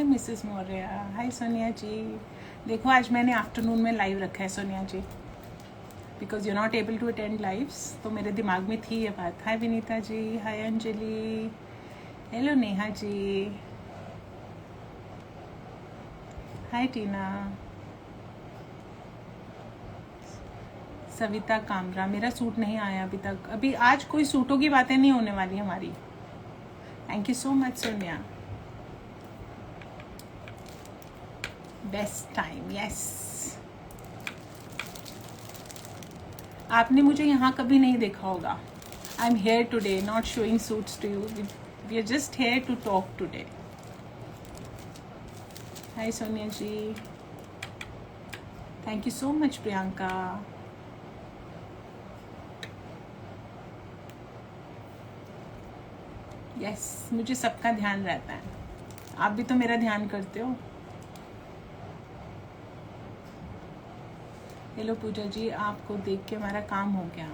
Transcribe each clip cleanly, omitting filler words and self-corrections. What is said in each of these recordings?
Mrs Maurya, hi Sonia ji. देखो आज मैंने आफ्टरनून में लाइव रखा है Sonia ji, because you not able to attend lives, तो मेरे दिमाग में थी ये बात। Hi Vinita ji, hi Anjali, hello Neha ji, hi Tina, Savita Kamra. मेरा सूट नहीं आया अभी तक। अभी आज कोई सूटों की बातें नहीं होने वाली हमारी। Thank you so much Sonia. Best time, yes. आपने मुझे यहाँ कभी नहीं देखा होगा। I am here today, not showing suits to you, we are just here to talk today. Hi Sonia ji, thank you so much Priyanka. Yes, मुझे सबका ध्यान रहता है, आप भी तो मेरा ध्यान करते हो। हेलो पूजा जी, आपको देख के हमारा काम हो गया।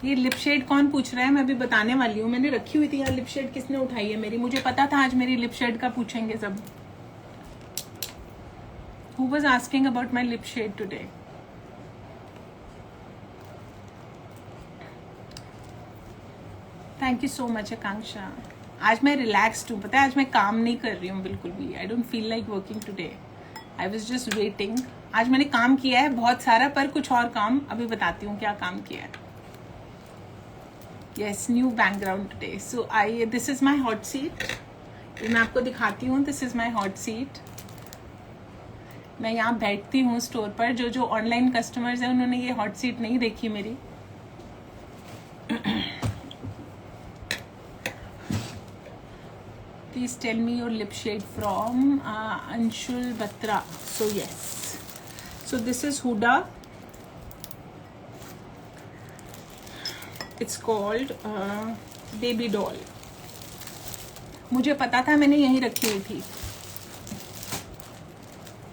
ये लिप शेड कौन पूछ रहा है? मैं अभी बताने वाली हूँ। मैंने रखी हुई थी यार लिप शेड, किसने उठाई है मेरी? मुझे पता था आज मेरी लिप शेड का पूछेंगे सब। Who was asking about my lip shade today? Thank you so much Akanksha. आज मैं रिलैक्स्ड हूँ, पता है आज मैं काम नहीं कर रही हूँ बिल्कुल भी। I don't feel like working today, I was just waiting. आज मैंने काम किया है बहुत सारा, पर कुछ और काम अभी बताती हूँ क्या काम किया है। Yes, new background today. So I, this is my hot seat. मैं आपको दिखाती हूँ, this is my hot seat. मैं यहाँ बैठती हूँ स्टोर पर। जो ऑनलाइन कस्टमर्स हैं उन्होंने ये हॉट सीट नहीं देखी मेरी। Please tell me your lip shade from Anshul Batra. So yes, so this is Huda. It's called Baby Doll. मुझे पता था, मैंने यहीं रखी हुई थी।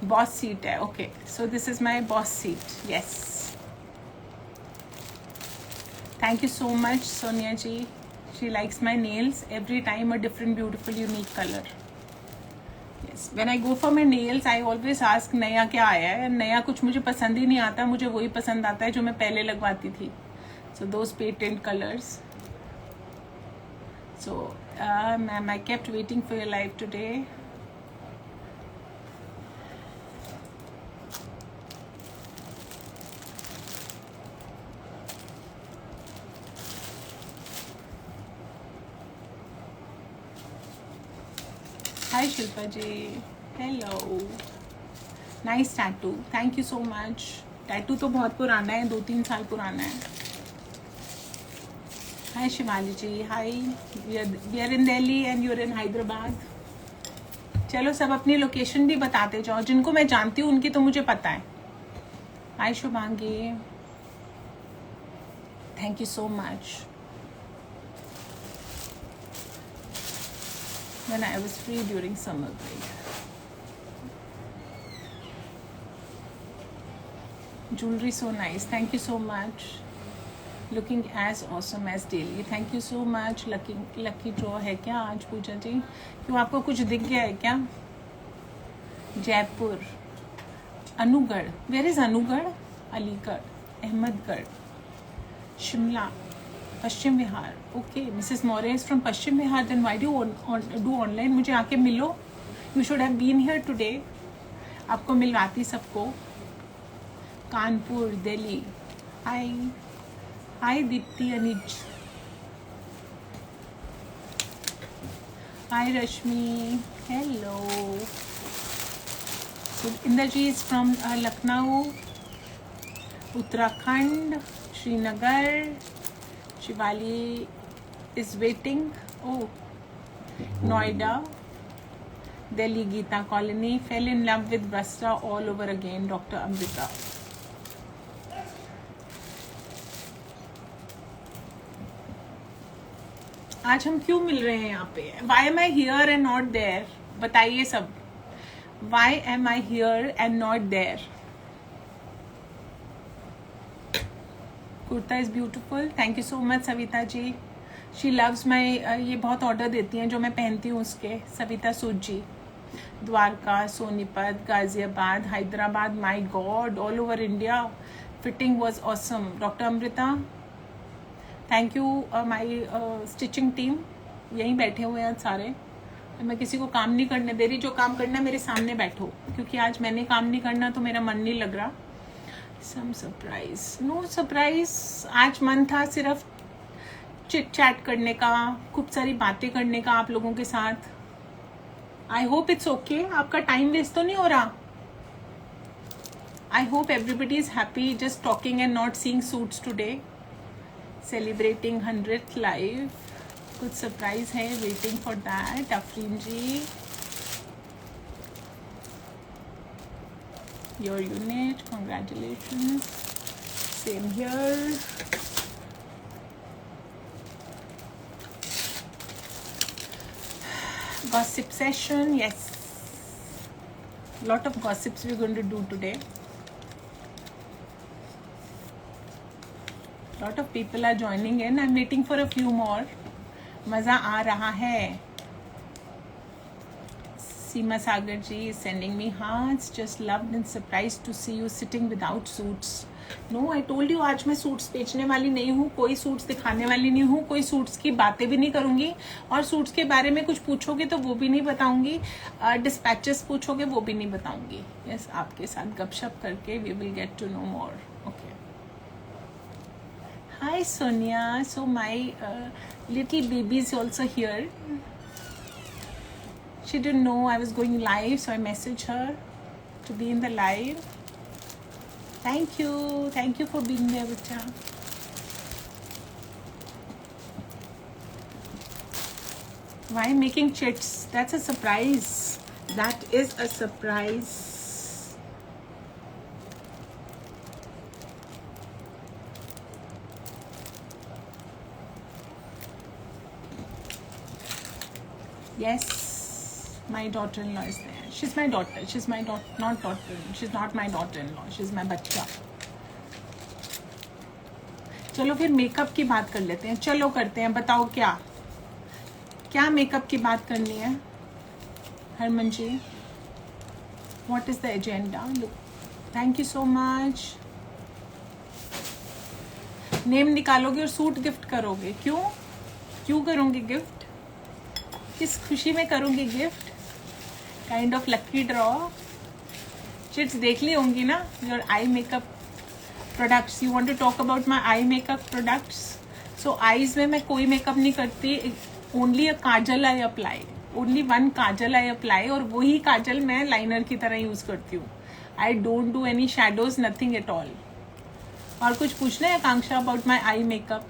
बॉस सीट है, okay. So this is my boss seat, yes. Thank you so much Sonia ji. She likes my nails every time, a different beautiful unique color. Yes, when I go for my nails I always ask नया क्या आया है। नया कुछ मुझे पसंद ही नहीं आता, मुझे वही पसंद आता है जो मैं पहले लगवाती थी। So those patent colors. So ma'am, I kept waiting for your live today. Hi Shilpa ji, hello. Nice tattoo, thank you so much. Tattoo तो बहुत पुराना है, 2-3 साल पुराना है। Hi Shivali ji, hi. We are in Delhi and you are in Hyderabad. चलो सब अपनी लोकेशन भी बताते जाओ, जिनको मैं जानती हूँ उनकी तो मुझे पता है। Hi Shubhangi, thank you so much. When I was free during summer break. Jewelry so nice. Thank you so much. Looking as awesome as daily. Thank you so much. Lucky draw है क्या आज पूजा जी? क्यों आपको कुछ दिख गया है क्या? Jaipur, Anugarh. Where is Anugarh? Aligarh, Ahmedgarh, Shimla, Paschim Vihar. Okay, Mrs Maurya is from Paschim Vihar. Then why do do online? मुझे आके मिलो, you should have been here today. आपको मिलवाती सबको। Kanpur, Delhi. Hi hi Deepti, Anij, hi Rashmi, hello. Indraji is from Lucknow, Uttarakhand, Srinagar. Shivali is waiting. Oh, Noida, Delhi Geeta Colony. Fell in love with Basra all over again. Dr. Amrita. आज हम क्यों मिल रहे हैं यहाँ पे? Why am I here and not there? बताइए सब। Why am I here and not there? Kurta is beautiful. Thank you so much Savita ji. She loves my, ये बहुत ऑर्डर देती हैं जो मैं पहनती हूँ उसके. Savita Sood ji, Dwarka, Sonipat, Ghaziabad, Hyderabad, my god, all over India. Fitting was awesome. Doctor Amrita, thank you. My stitching team यहीं बैठे हुए हैं सारे. मैं किसी को काम नहीं करने दे रही. जो काम करना है मेरे सामने बैठो, क्योंकि आज मैंने काम नहीं करना तो मेरा मन नहीं लग रहा. सम सरप्राइज, नो सरप्राइज. आज मन था सिर्फ चिट चैट करने का, खूब सारी बातें करने का आप लोगों के साथ. I hope it's okay. आपका टाइम वेस्ट तो नहीं हो रहा? I hope everybody is happy just talking and not seeing suits today. Celebrating 100th live. कुछ सरप्राइज है, waiting for that. Afreen ji, your unit, congratulations. Same here. Gossip session, yes. Lot of gossips we're going to do today. Lot of people are joining in. I'm waiting for a few more. मज़ा आ रहा है. Seema Sagar ji is sending me hearts. Just loved and surprised to see you sitting without suits. No, I told you आज मैं suits बेचने वाली नहीं हूँ, कोई सूट्स दिखाने वाली नहीं हूँ, कोई सूट्स की बातें भी नहीं करूँगी, और सूट्स के बारे में कुछ पूछोगे तो वो भी नहीं बताऊँगी, डिस्पैचेस पूछोगे वो भी नहीं बताऊँगी. यस, आपके साथ गपशप करके we will get to know more. Okay. Hi Sonia. So my little baby is also here. She didn't know I was going live, so I messaged her to be in the live. Thank you for being there, Vicha. Why making chits? That's a surprise. That is a surprise. Yes. My daughter-in-law is there. She's my daughter. She's my not daughter. She's not my daughter-in-law. She's my बच्चा. चलो फिर makeup की बात कर लेते हैं. चलो करते हैं. बताओ क्या मेकअप की बात करनी है? हरमन जी, what is the agenda? Look, thank you so much. Name निकालोगे और सूट गिफ्ट करोगे. क्यों करूँगी गिफ्ट? किस खुशी में करूँगी gift? Kind of lucky draw. Chits देख ली होंगी ना, your eye makeup products. You want to talk about my eye makeup products. So eyes में मैं कोई मेकअप नहीं करती. Only a kajal I apply. Only one kajal I apply, और वही काजल मैं लाइनर की तरह यूज करती हूँ. I don't do any shadows, nothing at all. और कुछ पूछना है Akanksha about my eye makeup?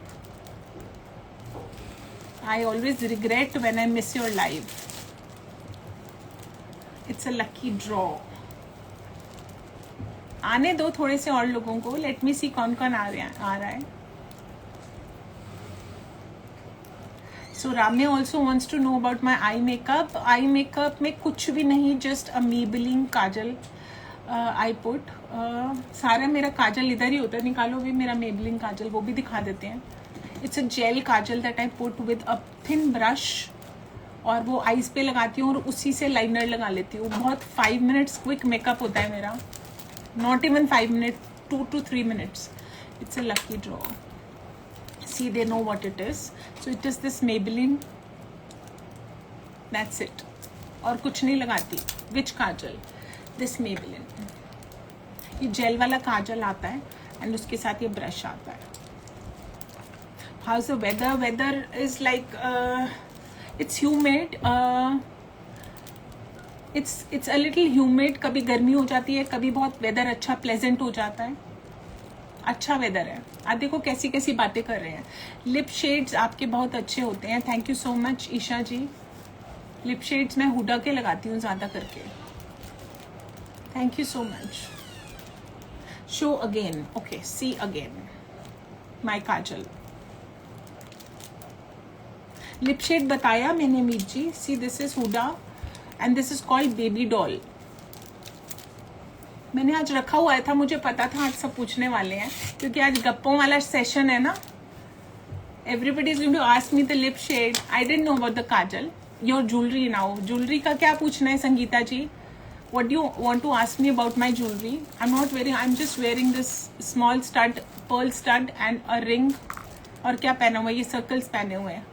I always regret when I miss your live. It's a lucky draw. आने दो थोड़े से और लोगों को. लेट मी सी कौन कौन आ रहा है. So Ramya also wants to know about my eye makeup. Eye makeup में कुछ भी नहीं, just a Maybelline kajal I put. सारा मेरा काजल इधर ही होता है. निकालो भी मेरा मेबेलिन काजल, वो भी दिखा देते हैं. It's a gel kajal that I put with a thin brush, और वो आईज पे लगाती हूँ और उसी से लाइनर लगा लेती हूँ. बहुत 5 मिनट्स क्विक मेकअप होता है मेरा. Not even 5 minute, 2 to 3 minutes. It's a lucky draw. See, they know what it is. So it is this Maybelline. That's it. और कुछ नहीं लगाती. Which Kajal? This Maybelline. ये जेल वाला काजल आता है and उसके साथ ये ब्रश आता है. How's the weather? Weather is like it's humid. It's a little humid. कभी गर्मी हो जाती है, कभी बहुत वेदर अच्छा प्लेजेंट हो जाता है. अच्छा वेदर है. आप देखो कैसी कैसी बातें कर रहे हैं. लिप शेड्स आपके बहुत अच्छे होते हैं. Thank you so much Isha ji. Lip shades मैं हुडा के लगाती हूँ ज़्यादा करके. Thank you so much. Show again. Okay, see again my kajal. Lip shade बताया मैंने Meet ji. See, this is Huda and this is called baby doll. मैंने आज रखा हुआ था, मुझे पता था आज सब पूछने वाले हैं, क्योंकि आज गप्पों वाला सेशन है ना. Everybody is going to ask me the lip shade. I didn't know about the kajal. Your jewelry now. Jewelry का क्या पूछना है संगीता जी? What do you want to ask me about my jewelry? I'm just wearing this small stud, pearl stud and a ring. और क्या पहना हुआ है? ये circles पहने हुए हैं.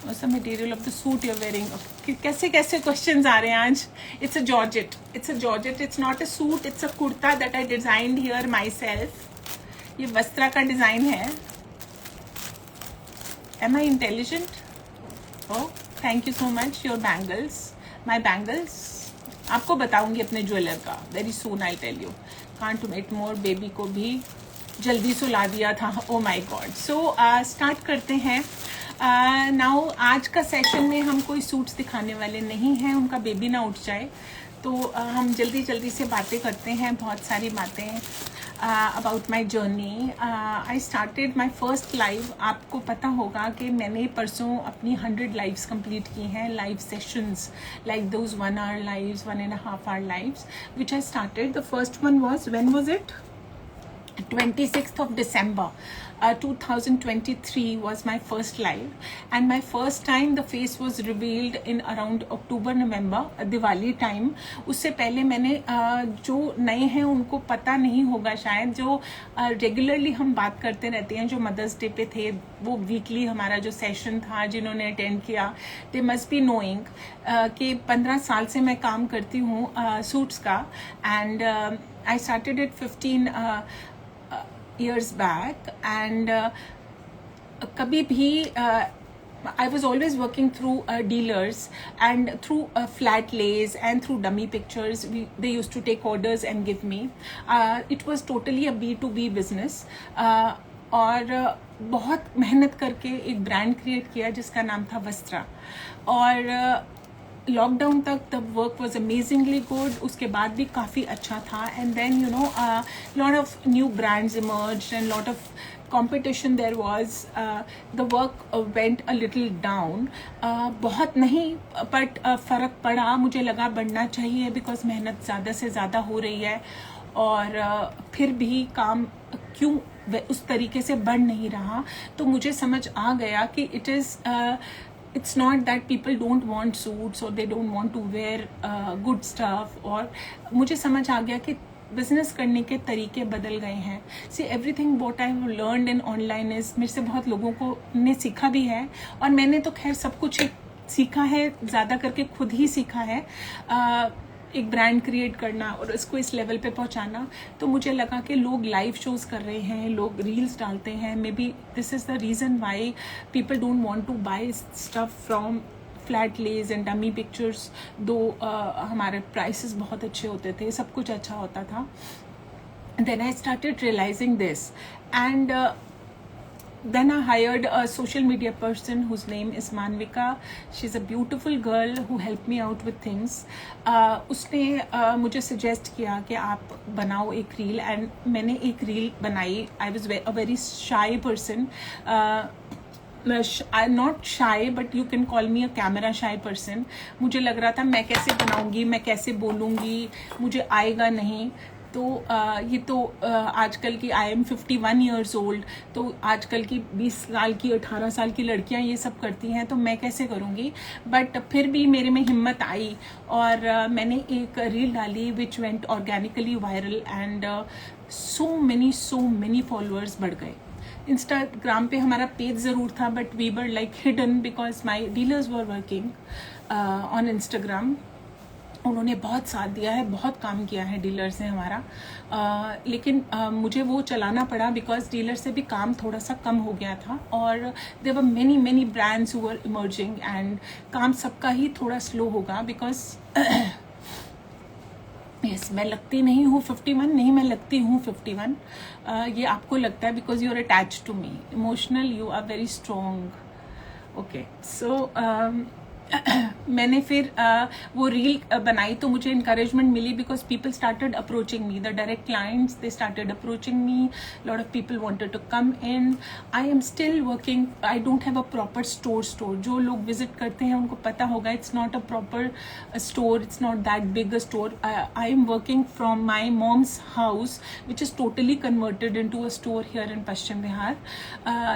What's the material of the suit you're wearing? कैसे कैसे questions आ रहे हैं आज? It's a georgette. It's not a suit. It's a kurta that I designed here myself. ये वस्त्रा का डिजाइन है. Am I intelligent? Oh, thank you so much. Your bangles, my bangles. आपको बताऊंगी अपने ज्वेलर का. Very soon I'll tell you. Can't wait more. Baby को भी जल्दी सुला दिया था. Oh my God. So start करते हैं. नाउ आज का सेशन में हम कोई सूट्स दिखाने वाले नहीं हैं. उनका बेबी ना उठ जाए तो हम जल्दी से बातें करते हैं. बहुत सारी बातें about my journey. I started my first live. आपको पता होगा कि मैंने परसों अपनी 100 लाइव्स कंप्लीट की हैं. Live sessions like those 1 hour lives, 1.5 hour lives which I started. The first one was, when was it? 26th of December 2023 was my first live, and my first time the face was revealed in around October-November, Diwali time. उससे पहले मैंने जो नए हैं उनको पता नहीं होगा शायद, जो रेगुलरली हम बात करते रहते हैं, जो मदर्स डे पे थे, वो वीकली हमारा जो सेशन था, जिन्होंने अटेंड किया, दे मस्ट बी नोइंग कि 15 साल से मैं काम करती हूँ सूट्स का. And I started it 15 years back, and कभी भी I was always working through dealers and through flat lays and through dummy pictures. They used to take orders and give me. It was totally a B2B business. और बहुत मेहनत करके एक brand create किया जिसका नाम था वस्त्रा. और लॉकडाउन तक the work was amazingly good. उसके बाद भी काफ़ी अच्छा था. And then you know lot of new brands emerged and lot of competition there was. The work went a little down. बहुत नहीं, but फ़र्क पड़ा. मुझे लगा बढ़ना चाहिए बिकॉज मेहनत ज़्यादा से ज़्यादा हो रही है. और फिर भी काम क्यों उस तरीके से बढ़ नहीं रहा. तो मुझे समझ आ गया कि it's not that people don't want suits or they don't want to wear good stuff. और मुझे समझ आ गया कि बिजनेस करने के तरीके बदल गए हैं. See everything what I have learned in online is, मेरे से बहुत लोगों को ने सीखा भी है, और मैंने तो खैर सब कुछ सीखा है, ज़्यादा करके खुद ही सीखा है. एक ब्रांड क्रिएट करना और इसको इस लेवल पे पहुंचाना. तो मुझे लगा कि लोग लाइव शोज कर रहे हैं, लोग रील्स डालते हैं, maybe this is the reason why people don't want to buy stuff from flat lays and dummy pictures. Though हमारे प्राइसेस बहुत अच्छे होते थे, सब कुछ अच्छा होता था. Then I started realising this, and then I hired a social media person whose name is Manvika. She's a beautiful girl who helped me out with things. उसने मुझे suggest किया कि आप बनाओ एक reel, and मैंने एक reel बनाई. I was a very shy person. I'm not shy, but you can call me a camera shy person. मुझे लग रहा था मैं कैसे बनाऊंगी, मैं कैसे बोलूँगी, मुझे आएगा नहीं. तो ये तो आजकल की, आई एम 51 years old, तो आजकल की 20 साल की 18 साल की लड़कियां ये सब करती हैं, तो मैं कैसे करूँगी. बट फिर भी मेरे में हिम्मत आई और मैंने एक रील डाली which went organically viral, and so many followers बढ़ गए. इंस्टाग्राम पे हमारा पेज ज़रूर था, but we were like hidden because my dealers were working on Instagram. उन्होंने बहुत साथ दिया है, बहुत काम किया है डीलर से हमारा. लेकिन मुझे वो चलाना पड़ा बिकॉज डीलर से भी काम थोड़ा सा कम हो गया था, और there were many brands who were emerging, and काम सबका ही थोड़ा स्लो होगा बिकॉज यस, मैं लगती नहीं हूँ 51, नहीं, मैं लगती हूँ 51. ये आपको लगता है because you are attached to me, emotional, you are very strong. Okay, so मैंने फिर वो रील बनाई तो मुझे इंकरेजमेंट मिली because people started approaching me, the direct clients they started approaching me, lot of people wanted to come in. I am still working, I don't have a proper store. जो लोग visit करते हैं उनको पता होगा it's not a proper store, it's not that big a store. I am working from my mom's house which is totally converted into a store here in Paschim Vihar.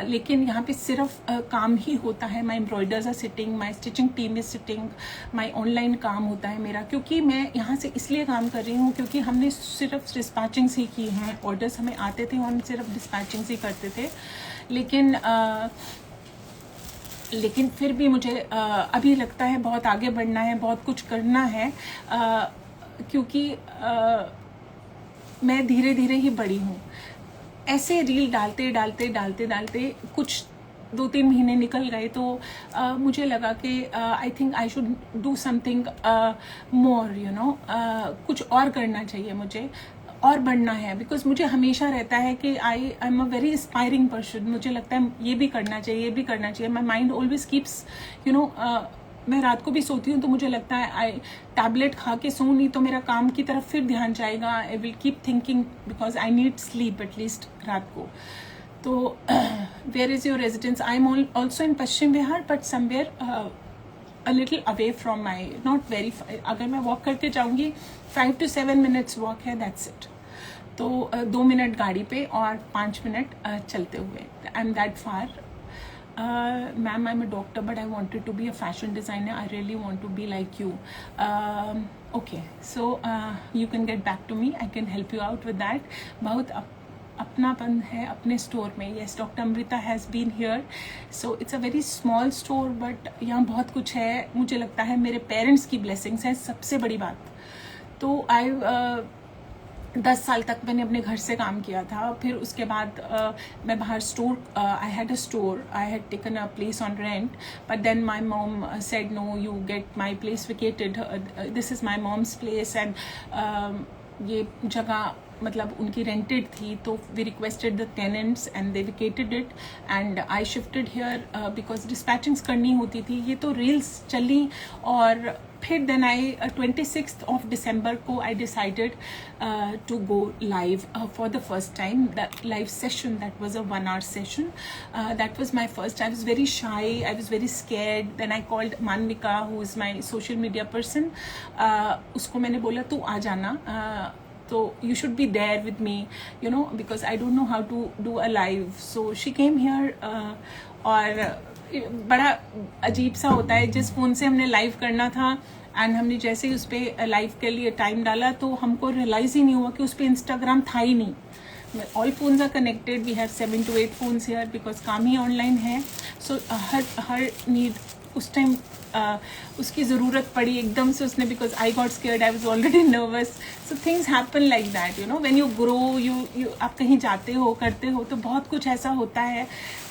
लेकिन यहाँ पे सिर्फ काम ही होता है. My embroiders are sitting, my stitching team is sitting, my online काम होता है मेरा. क्योंकि मैं यहाँ से इसलिए काम कर रही हूँ क्योंकि हमने सिर्फ डिस्पैचिंग्स ही की हैं. ऑर्डर्स हमें आते थे और हम सिर्फ डिस्पैचिंग्स ही करते थे. लेकिन फिर भी मुझे अभी लगता है बहुत आगे बढ़ना है, बहुत कुछ करना है. क्योंकि मैं धीरे धीरे ही बड़ी हूँ. ऐसे रील डालते कुछ 2-3 महीने निकल गए तो मुझे लगा कि I think I should do something more, you no. कुछ और करना चाहिए मुझे और बढ़ना है. बिकॉज मुझे हमेशा रहता है कि I am a very inspiring person. मुझे लगता है ये भी करना चाहिए, ये भी करना चाहिए. My mind always keeps, you know. मैं रात को भी सोती हूँ तो मुझे लगता है आई टैबलेट खा के सो नहीं तो मेरा काम की तरफ फिर ध्यान जाएगा. I will keep thinking because I need sleep at least रात को. तो where is your residence? I am also in Paschim Vihar but somewhere a little away from my, not very. अगर मैं वॉक करके जाऊँगी 5 to 7 minutes वॉक है, दैट्स इट. तो 2 minute गाड़ी पे और 5 मिनट चलते हुए. I am that far. Ma'am, I'm a doctor, but I wanted to be a fashion designer. I really want to be like you. Okay, so you can get back to me. I can help you out with that. बहुत अपनापन है अपने store में. Yes, Dr. Amrita has been here. So it's a very small store, but यहाँ बहुत कुछ है. मुझे लगता है मेरे पेरेंट्स की ब्लेसिंग्स है सबसे बड़ी बात. तो 10 साल तक मैंने अपने घर से काम किया था. फिर उसके बाद मैं बाहर store, I had a store, I had taken a place on rent, but then my mom said no, you get my place vacated. This is my mom's place and ये जगह मतलब उनकी रेंटेड थी. तो we requested the tenants and they vacated it and I shifted here because dispatchings करनी होती थी. ये तो रील्स चली और फिर then I 26th of December को I decided to go live for the first time. That live session, that was a 1 hour session. That was my first. I was very shy, I was very scared. Then I called Manvika, who is my social media person. उसको मैंने बोला तू आ जाना, तो you should be there with me, you know, because I don't know how to do a live. So she came here. और बड़ा अजीब सा होता है. जिस फ़ोन से हमने लाइव करना था एंड हमने जैसे ही उस पर लाइव के लिए टाइम डाला तो हमको रियलाइज़ ही नहीं हुआ कि उस पर इंस्टाग्राम था ही नहीं. All phones are connected. We have 7 to 8 phones here because काम ही ऑनलाइन है. सो हर नीड उस टाइम उसकी ज़रूरत पड़ी एकदम से उसने. Because I got scared, I was already nervous. So things happen like that, you no. When you grow, you आप कहीं जाते हो, करते हो, तो बहुत कुछ ऐसा होता है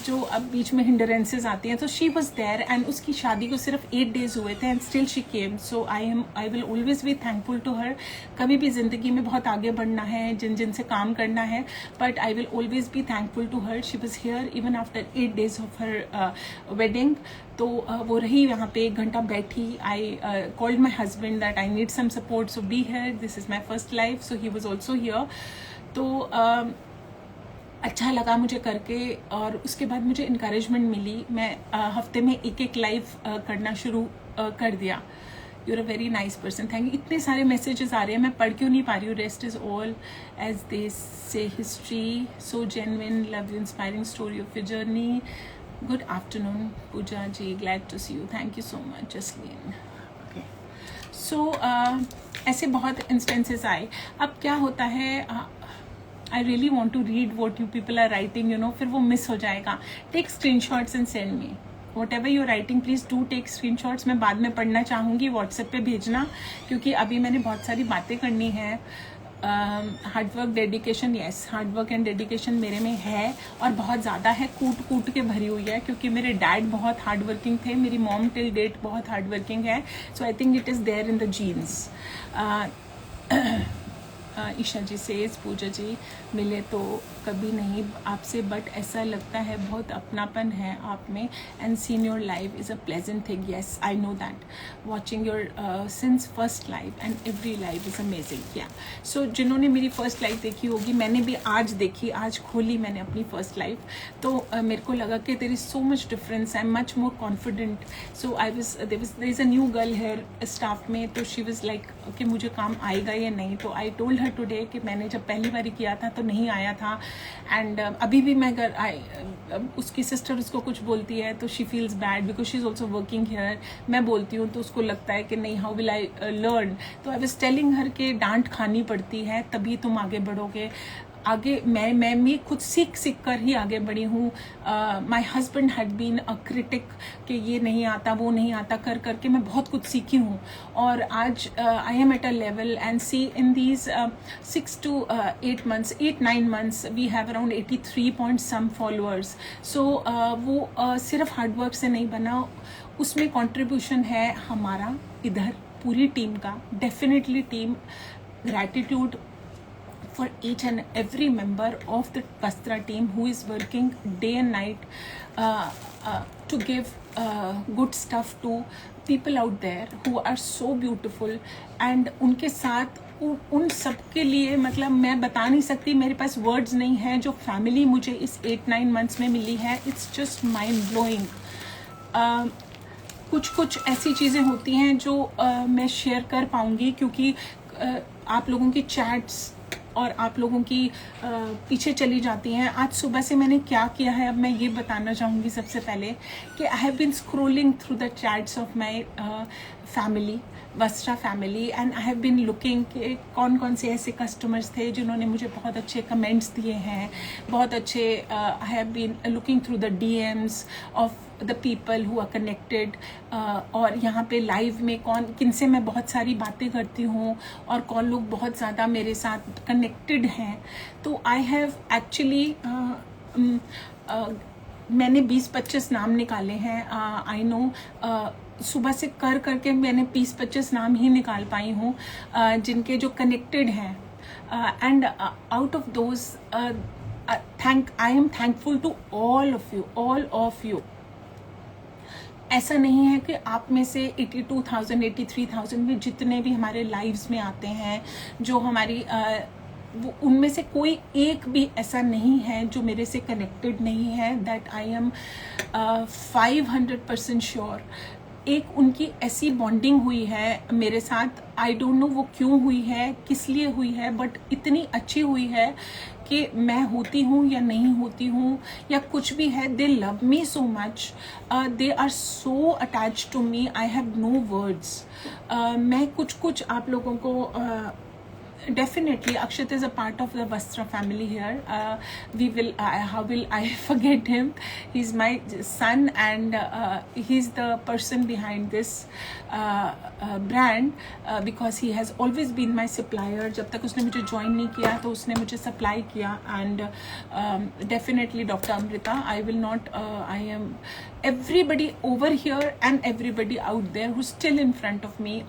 जो अब बीच में हिंडरेंसेज आती हैं. तो शी वॉज देयर एंड उसकी शादी को सिर्फ 8 days हुए थे and still she came. So I will always be thankful to her. कभी भी ज़िंदगी में बहुत आगे बढ़ना है, जिन से काम करना है, but I will always be thankful to her. She was here even after 8 days of her wedding. तो वो रही यहाँ पे 1 घंटा बैठी. I called my husband that I need some support, so be here, this is my first life. So he was also here. तो अच्छा लगा मुझे करके और उसके बाद मुझे इनकरेजमेंट मिली. मैं हफ्ते में एक लाइव करना शुरू कर दिया. You are a very nice person, thank you. इतने सारे मैसेजेस आ रहे हैं, मैं पढ़ क्यों नहीं पा रही हूँ. Rest is all as they say history, so genuine, love you, inspiring story of your journey. Good afternoon Pooja ji, glad to see you, thank you so much Jasleen. Okay, so ऐसे बहुत इंस्टेंसेस आए. अब क्या होता है, I really want to read what you people are writing, you know, फिर वो miss हो जाएगा. Take screenshots and send me. Whatever you're writing, please do take screenshots. मैं बाद में पढ़ना चाहूँगी, WhatsApp पे भेजना, क्योंकि अभी मैंने बहुत सारी बातें करनी है. Hard work, dedication, yes, hard work and dedication मेरे में है और बहुत ज़्यादा है. कूट के भरी हुई है क्योंकि मेरे डैड बहुत हार्ड वर्किंग थे, मेरी मॉम टिल डेट बहुत हार्ड वर्किंग है. So I think it is there in the genes. Isha ji से पूजा जी मिले तो कभी नहीं आपसे, बट ऐसा लगता है बहुत अपनापन है आप में, and seen your life is a pleasant thing. Yes, I know that, watching your sins first life and every life is amazing. या सो जिन्होंने मेरी फर्स्ट लाइफ देखी होगी, मैंने भी आज देखी, आज खोली मैंने अपनी फर्स्ट लाइफ, तो मेरे को लगा कि there is so much difference, I am much more confident. So I was there is a new girl here staff में, तो शी वाज लाइक कि मुझे काम आएगा या नहीं. तो आई टोल्ड हर टुडे कि मैंने जब पहली बार किया था तो नहीं आया था, एंड अभी भी मैं अगर उसकी सिस्टर उसको कुछ बोलती है तो she feels bad because she is also working here. मैं बोलती हूँ तो उसको लगता है कि नहीं, हाउ विल आई लर्न. तो आई वाज टेलिंग हर के डांट खानी पड़ती है तभी तुम आगे बढ़ोगे. आगे मैं भी खुद सीख कर ही आगे बढ़ी हूँ. My husband had been a critic कि ये नहीं आता वो नहीं आता, कर करके मैं बहुत कुछ सीखी हूँ, और आज I am at a level and see in these 6 to 8 months, 8-9 months we have around 83 point some followers. सो वो सिर्फ हार्डवर्क से नहीं बना, उसमें कंट्रीब्यूशन है हमारा इधर पूरी टीम का. Definitely team, gratitude for each and every member of the Vastra team who is working day and night to give good stuff to people out there who are so beautiful. and उनके साथ उन सब के लिए मतलब मैं बता नहीं सकती, मेरे पास वर्ड्स नहीं है. जो फैमिली मुझे इस 8-9 months में मिली है, इट्स जस्ट माइंड ब्लोइंग. कुछ ऐसी चीज़ें होती हैं जो मैं शेयर कर पाऊँगी क्योंकि आप लोगों की चैट्स और आप लोगों की पीछे चली जाती हैं. आज सुबह से मैंने क्या किया है अब मैं ये बताना चाहूँगी सबसे पहले कि I have been scrolling through the chats of my family, Vastra family, and I have been looking कि कौन कौन से ऐसे कस्टमर्स थे जिन्होंने मुझे बहुत अच्छे कमेंट्स दिए हैं, बहुत अच्छे. I have been looking through the DMs of the people who are connected. और यहाँ पे लाइव में किन से मैं बहुत सारी बातें करती हूँ और कौन लोग बहुत ज़्यादा मेरे साथ कनेक्टेड हैं. तो आई हैव एक्चुअली मैंने 20-25 नाम निकाले हैं. आई नो सुबह से कर करके मैंने 20-25 नाम ही निकाल पाई हूँ जिनके जो कनेक्टेड हैं. And out of those I am thankful to all of you. ऐसा नहीं है कि आप में से 82,000 83,000 में जितने भी हमारे लाइव्स में आते हैं, जो हमारी उनमें से कोई एक भी ऐसा नहीं है जो मेरे से कनेक्टेड नहीं है. That I am 500% sure. एक उनकी ऐसी बॉन्डिंग हुई है मेरे साथ, आई डोंट नो वो क्यों हुई है, किस लिए हुई है, बट इतनी अच्छी हुई है कि मैं होती हूँ या नहीं होती हूँ या कुछ भी है, they love me so much, they are so attach to me, I have no words. मैं कुछ आप लोगों को definitely Akshat is a part of the Vastra family here. How will I forget him? He's my son and he's the person behind this brand because he has always been my supplier. जब तक उसने मुझे join नहीं किया तो उसने मुझे supply किया. And definitely Dr. Amrita, I will not I am everybody over here and everybody out there who's still in front of me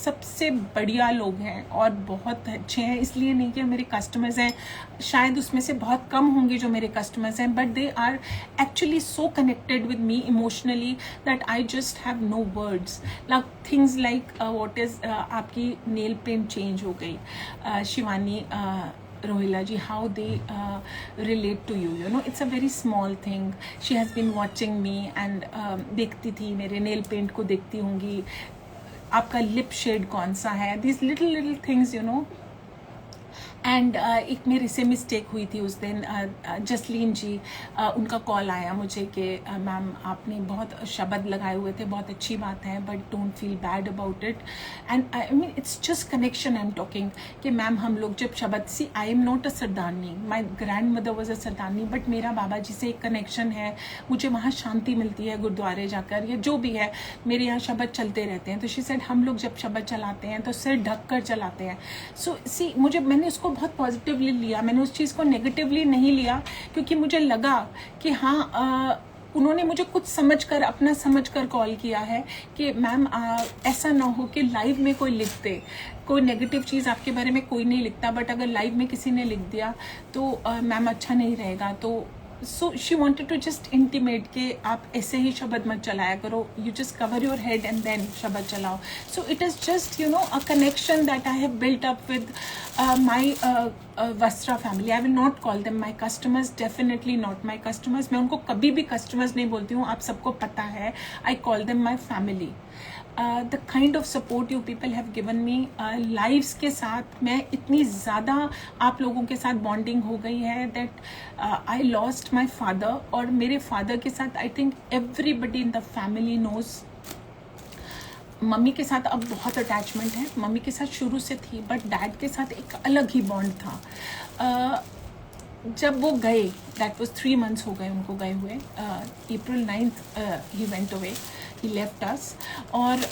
सबसे बढ़िया लोग हैं और बहुत अच्छे हैं. इसलिए नहीं कि मेरे कस्टमर्स हैं, शायद उसमें से बहुत कम होंगे जो मेरे कस्टमर्स हैं, but they are actually so connected with me emotionally that I just have no words. Like things like what is आपकी नेल पेंट चेंज हो गई, Shivani Rohila ji, how they relate to you, you know, it's a very small thing. She has been watching me and देखती थी, मेरे nail paint को देखती होंगी, आपका लिप शेड कौन सा है, these little things, you know. And एक मेरे से मिस्टेक हुई थी उस दिन. जसलीन जी, उनका कॉल आया मुझे कि मैम आपने बहुत शब्द लगाए हुए थे, बहुत अच्छी बात है, but don't feel bad about it. And I mean it's just connection I am talking कि मैम हम लोग जब शब्द, see I am not a Sardarni, my grandmother was a Sardarni, but मेरा बाबा जी से एक कनेक्शन है, मुझे वहाँ शांति मिलती है गुरुद्वारे जाकर या जो भी है, मेरे यहाँ शब्द चलते रहते हैं. तो शी सेड हम लोग जब शब्द चलाते हैं तो सिर ढक कर चलाते हैं. सो सी मैंने उसको बहुत पॉजिटिवली लिया, मैंने उस चीज़ को नेगेटिवली नहीं लिया क्योंकि मुझे लगा कि हाँ उन्होंने मुझे कुछ समझकर, अपना समझकर कॉल किया है कि मैम ऐसा ना हो कि लाइव में कोई लिख दे, कोई नेगेटिव चीज़ आपके बारे में कोई नहीं लिखता, बट अगर लाइव में किसी ने लिख दिया तो मैम अच्छा नहीं रहेगा। तो so she wanted to just intimate कि आप ऐसे ही शब्द मत चलाया करो, you just cover your head and then शब्द चलाओ। So it is just you know a connection that I have built up with my Vastra family. I will not call them my customers, definitely not my customers. मैं उनको कभी भी customers नहीं बोलती हूँ, आप सबको पता है। I call them my family. The kind of support you people have given me lives के साथ, मैं इतनी ज़्यादा आप लोगों के साथ बॉन्डिंग हो गई है that I lost my father. और मेरे फादर के साथ I think everybody in the family knows. मम्मी के साथ अब बहुत अटैचमेंट है, मम्मी के साथ शुरू से थी, बट डैड के साथ एक अलग ही बॉन्ड था। जब वो गए, दैट वॉज 3 months हो गए उनको गए हुए, April 9th he went away, he left अस। और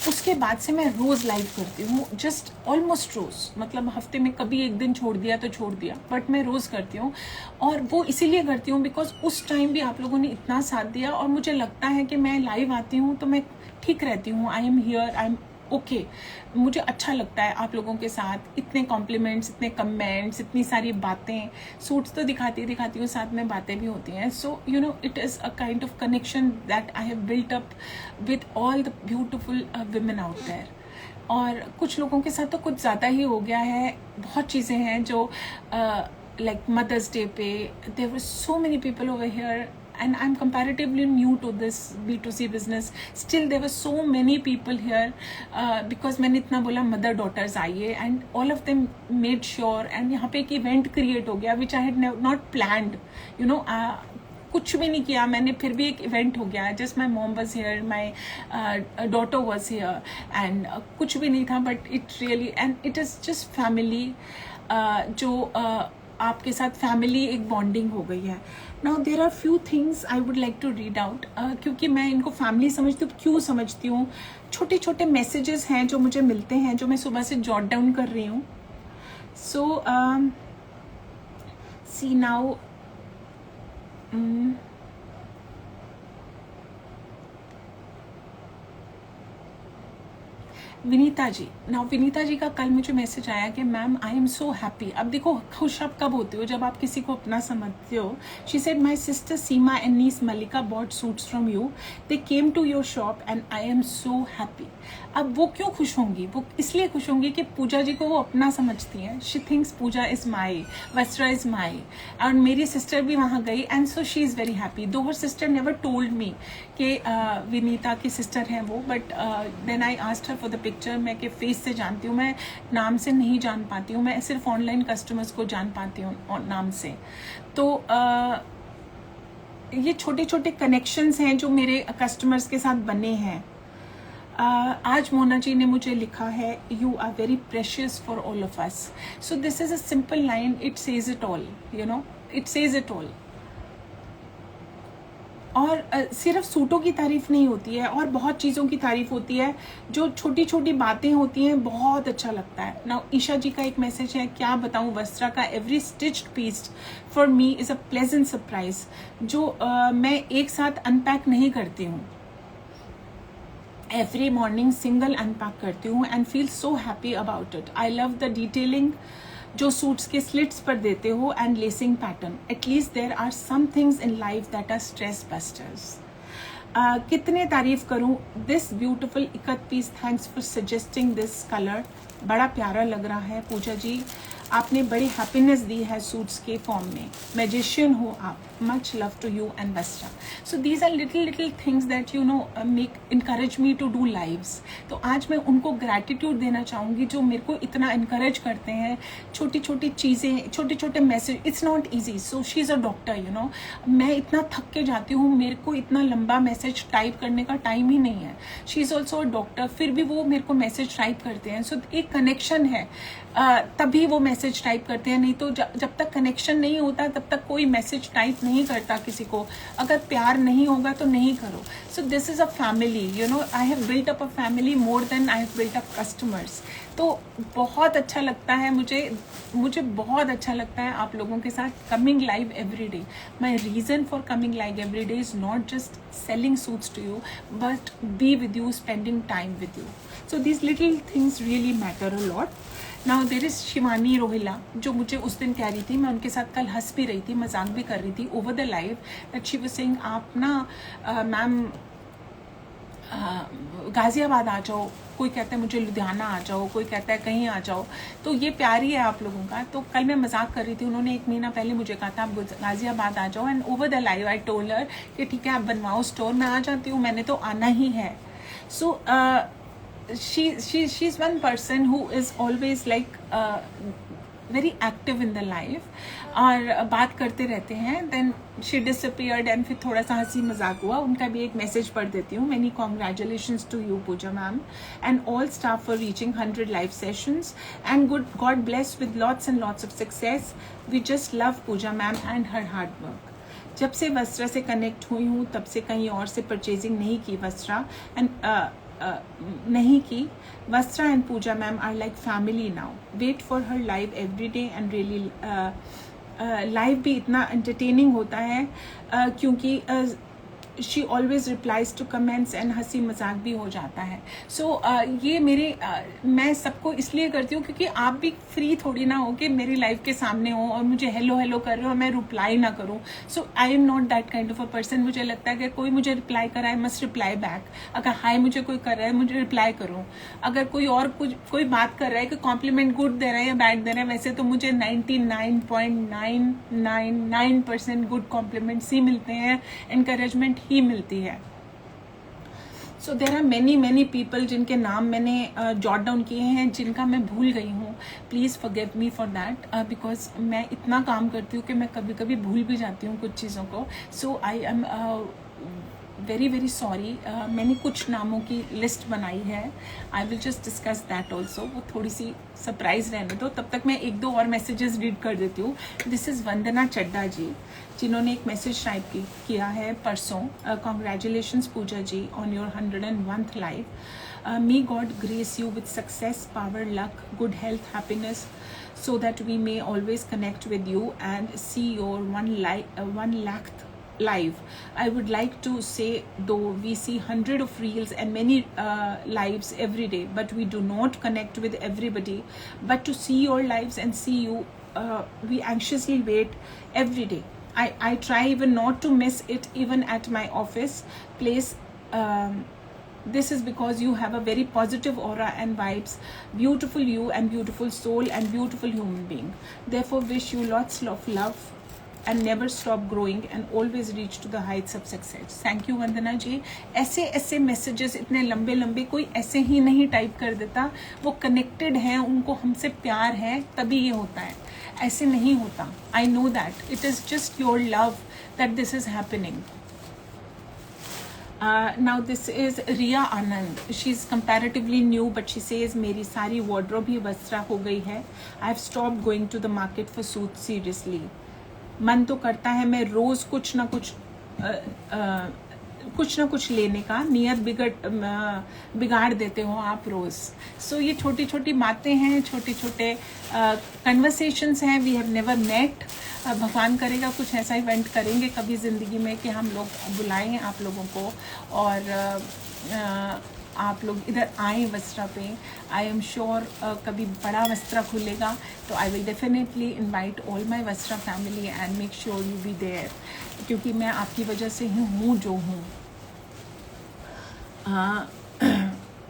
उसके बाद से मैं रोज़ लाइव करती हूँ, जस्ट ऑलमोस्ट रोज़, मतलब हफ्ते में कभी एक दिन छोड़ दिया तो छोड़ दिया, बट मैं रोज़ करती हूँ। और वो इसीलिए करती हूँ बिकॉज उस टाइम भी आप लोगों ने इतना साथ दिया, और मुझे लगता है कि मैं लाइव आती हूँ तो मैं ठीक रहती हूँ। आई am here, I am okay. मुझे अच्छा लगता है आप लोगों के साथ, इतने कॉम्प्लीमेंट्स, इतने कमेंट्स, इतनी सारी बातें। सूट्स तो दिखाती हूँ, साथ में बातें भी होती हैं। So you know it is a kind of connection that I have built up with all the beautiful women out there. और कुछ लोगों के साथ तो कुछ ज़्यादा ही हो गया है। बहुत चीज़ें हैं जो लाइक मदर्स डे पे there were so many people over here, and I'm comparatively new to this B2C business. Still there were so many people here because मैंने इतना बोला mother daughters आइए, and all of them made sure, and यहाँ पे एक event create हो गया which I had not planned, you know. कुछ भी नहीं किया मैंने, फिर भी एक इवेंट हो गया। Just my mom was here, my daughter was here, and कुछ भी नहीं था, but it really, and it is just family, जो आपके साथ फैमिली एक बॉन्डिंग हो गई है। Now there are few things I would like to read out, क्योंकि मैं इनको फैमिली समझती हूँ। क्यों समझती हूँ? छोटे छोटे मैसेजेस हैं जो मुझे मिलते हैं, जो मैं सुबह से जॉट डाउन कर रही हूँ। सो सी नाउ, विनीता जी, नाउ विनीता जी का कल मुझे मैसेज आया कि ma'am I am so happy. अब देखो, खुश आप कब होते हो? जब आप किसी को अपना समझते हो। She said my sister Seema and niece Malika bought suits from you, they came to your shop and I am so happy. अब वो क्यों खुश होंगी? वो इसलिए खुश होंगी कि पूजा जी को वो अपना समझती हैं। She thinks Pooja is my, Vastra is my, और मेरी सिस्टर भी वहाँ गई, and so she is very happy. Though her sister never told me कि विनीता की सिस्टर हैं वो, but then I asked her for the picture. मैं के फेस से जानती हूँ, मैं नाम से नहीं जान पाती हूँ, मैं सिर्फ ऑनलाइन कस्टमर्स को जान पाती हूँ नाम से। तो ये छोटे छोटे कनेक्शंस हैं जो मेरे कस्टमर्स के साथ बने हैं। आज मोना जी ने मुझे लिखा है, you are very precious for all of us. So this is a simple line, it says it all, you know, it says it all. और सिर्फ सूटों की तारीफ नहीं होती है, और बहुत चीज़ों की तारीफ होती है। जो छोटी छोटी बातें होती हैं, बहुत अच्छा लगता है। नाउ ईशा जी का एक मैसेज है, क्या बताऊं, वस्त्रा का every stitched piece for me is a pleasant surprise, जो मैं एक साथ अनपैक नहीं करती हूँ। एवरी मॉर्निंग सिंगल अनपैक करती हूँ and feel so happy about it. I love the detailing जो सूट्स के स्लिट्स पर देते हो, and lacing pattern. At least there are some things in life that are stress busters. कितने तारीफ करूं this beautiful ikat piece. Thanks for suggesting this colour, बड़ा प्यारा लग रहा है। पूजा जी, आपने बड़ी हैप्पीनेस दी है सूट्स के फॉर्म में। मैजिशियन हो आप। Much love to you and Vastra. So these are little things that you know make encourage me to do lives. तो आज मैं उनको ग्रैटिट्यूड देना चाहूँगी जो मेरे को इतना इनकरेज करते हैं। छोटी छोटी चीज़ें, छोटे छोटे message. It's not easy. So she is a doctor, you know. मैं इतना थक के जाती हूँ, मेरे को इतना लंबा मैसेज टाइप करने का टाइम ही नहीं है। She is also a doctor, फिर भी वो मेरे को मैसेज टाइप करते हैं। सो एक कनेक्शन है, तभी वो मैसेज टाइप करते हैं। नहीं तो जब तक कनेक्शन नहीं होता तब तक कोई मैसेज टाइप नहीं करता किसी को। अगर प्यार नहीं होगा तो नहीं करो। So this is a family, you know, I have built up a family more than I have built up customers. तो बहुत अच्छा लगता है मुझे बहुत अच्छा लगता है आप लोगों के साथ coming live every day. My reason for coming live every day is not just selling suits to you, but be with you, spending time with you. So these little things really matter a lot. Now there is Shivani Rohila, जो मुझे उस दिन कह रही थी, मैं उनके साथ कल हंस भी रही थी, मजाक भी कर रही थी over the live, that she was saying आप ना मैम गाज़ियाबाद आ जाओ, कोई कहता है मुझे लुधियाना आ जाओ, कोई कहता है कहीं आ जाओ. तो ये प्यार ही है आप लोगों का. तो कल मैं मजाक कर रही थी, उन्होंने 1 महीना पहले मुझे कहा था आप गाज़ियाबाद आ जाओ, and over the live I told her कि ठीक है आप बनवाओ स्टोर, मैं आ जाती हूँ, मैंने तो आना ही है. सो she's one person who is always like very active in the life, और बात करते रहते हैं. देन शी डिसअपियर्ड एंड फिर थोड़ा सा हंसी मजाक हुआ. उनका भी एक मैसेज पढ़ देती हूँ. Many congratulations to you Puja ma'am and all staff for reaching 100 live sessions and God bless with lots and lots of success. We just love Puja ma'am and her hard work. जब से वस्त्रा से कनेक्ट हुई हूँ तब से कहीं और से परचेजिंग नहीं की वस्त्रा एंड नहीं की. Vastra and Pooja ma'am are like family now. Wait for her live every day and really live भी इतना एंटरटेनिंग होता है क्योंकि she always replies to comments and हंसी मजाक भी हो जाता है. सो ये मेरे मैं सबको इसलिए करती हूँ क्योंकि आप भी फ्री थोड़ी ना हो कि मेरी लाइफ के सामने हो और मुझे हेलो हेलो कर रहे हो और मैं रिप्लाई ना करूँ. So I am not that kind of a person. मुझे लगता है कि कोई मुझे रिप्लाई कर रहा है, मस्ट रिप्लाई बैक. अगर हाय मुझे कोई कर रहा है मुझे रिप्लाई करूँ. अगर कोई और कोई बात कर रहा है कि कॉम्प्लीमेंट गुड दे रहा है या बैड दे रहा है, वैसे तो मुझे 99.999% गुड कॉम्प्लीमेंट्स ही मिलते हैं, इनकरेजमेंट ही मिलती है. सो देर आर मैनी पीपल जिनके नाम मैंने जॉट डाउन किए हैं, जिनका मैं भूल गई हूँ. Please forgive me for that because मैं इतना काम करती हूँ कि मैं कभी कभी भूल भी जाती हूँ कुछ चीज़ों को. सो आई एम वेरी सॉरी. मैंने कुछ नामों की लिस्ट बनाई है. I will just discuss that also. वो थोड़ी सी सरप्राइज रहने दो. तब तक मैं 1-2 और मैसेजेस रीड कर देती हूँ. दिस इज़ वंदना चड्डा जी, जिन्होंने एक मैसेज टाइप किया है परसों. Congratulations Puja ji on your 101th live. May God grace you with success, power, luck, good health, happiness, so that we may always connect with you and see your 1 lakh live. I would like to say, though we see 100 of reels and many lives every day, but we do not connect with everybody. But to see your lives and see you, we anxiously wait every day. I try even not to miss it, even at my office place. This is because you have a very positive aura and vibes, beautiful you and beautiful soul and beautiful human being. Therefore wish you lots of love and never stop growing and always reach to the heights of success. Thank you वंदना जी. ऐसे messages इतने लंबे कोई ऐसे ही नहीं type कर देता. वो connected हैं, उनको हमसे प्यार है, तभी ये होता है. ऐसे नहीं होता. I know that. It is just your love that this is happening. Now this is Riya Anand. She's comparatively new, but she says मेरी सारी wardrobe ही वस्त्रा हो गई है. I've stopped going to the market for suits seriously. मन तो करता है मैं रोज कुछ ना कुछ लेने का. नियत बिगाड़ देते हो आप रोज. सो ये छोटी छोटी बातें हैं, छोटे छोटे कन्वर्सेशंस हैं. We have never met. भगवान करेगा कुछ ऐसा इवेंट करेंगे कभी ज़िंदगी में कि हम लोग बुलाएं आप लोगों को और आप लोग इधर आए वस्त्रा पे. आई एम श्योर कभी बड़ा वस्त्रा खुलेगा तो I will definitely invite all my Vastra family and make sure you be there, क्योंकि मैं आपकी वजह से ही हूँ जो हूँ.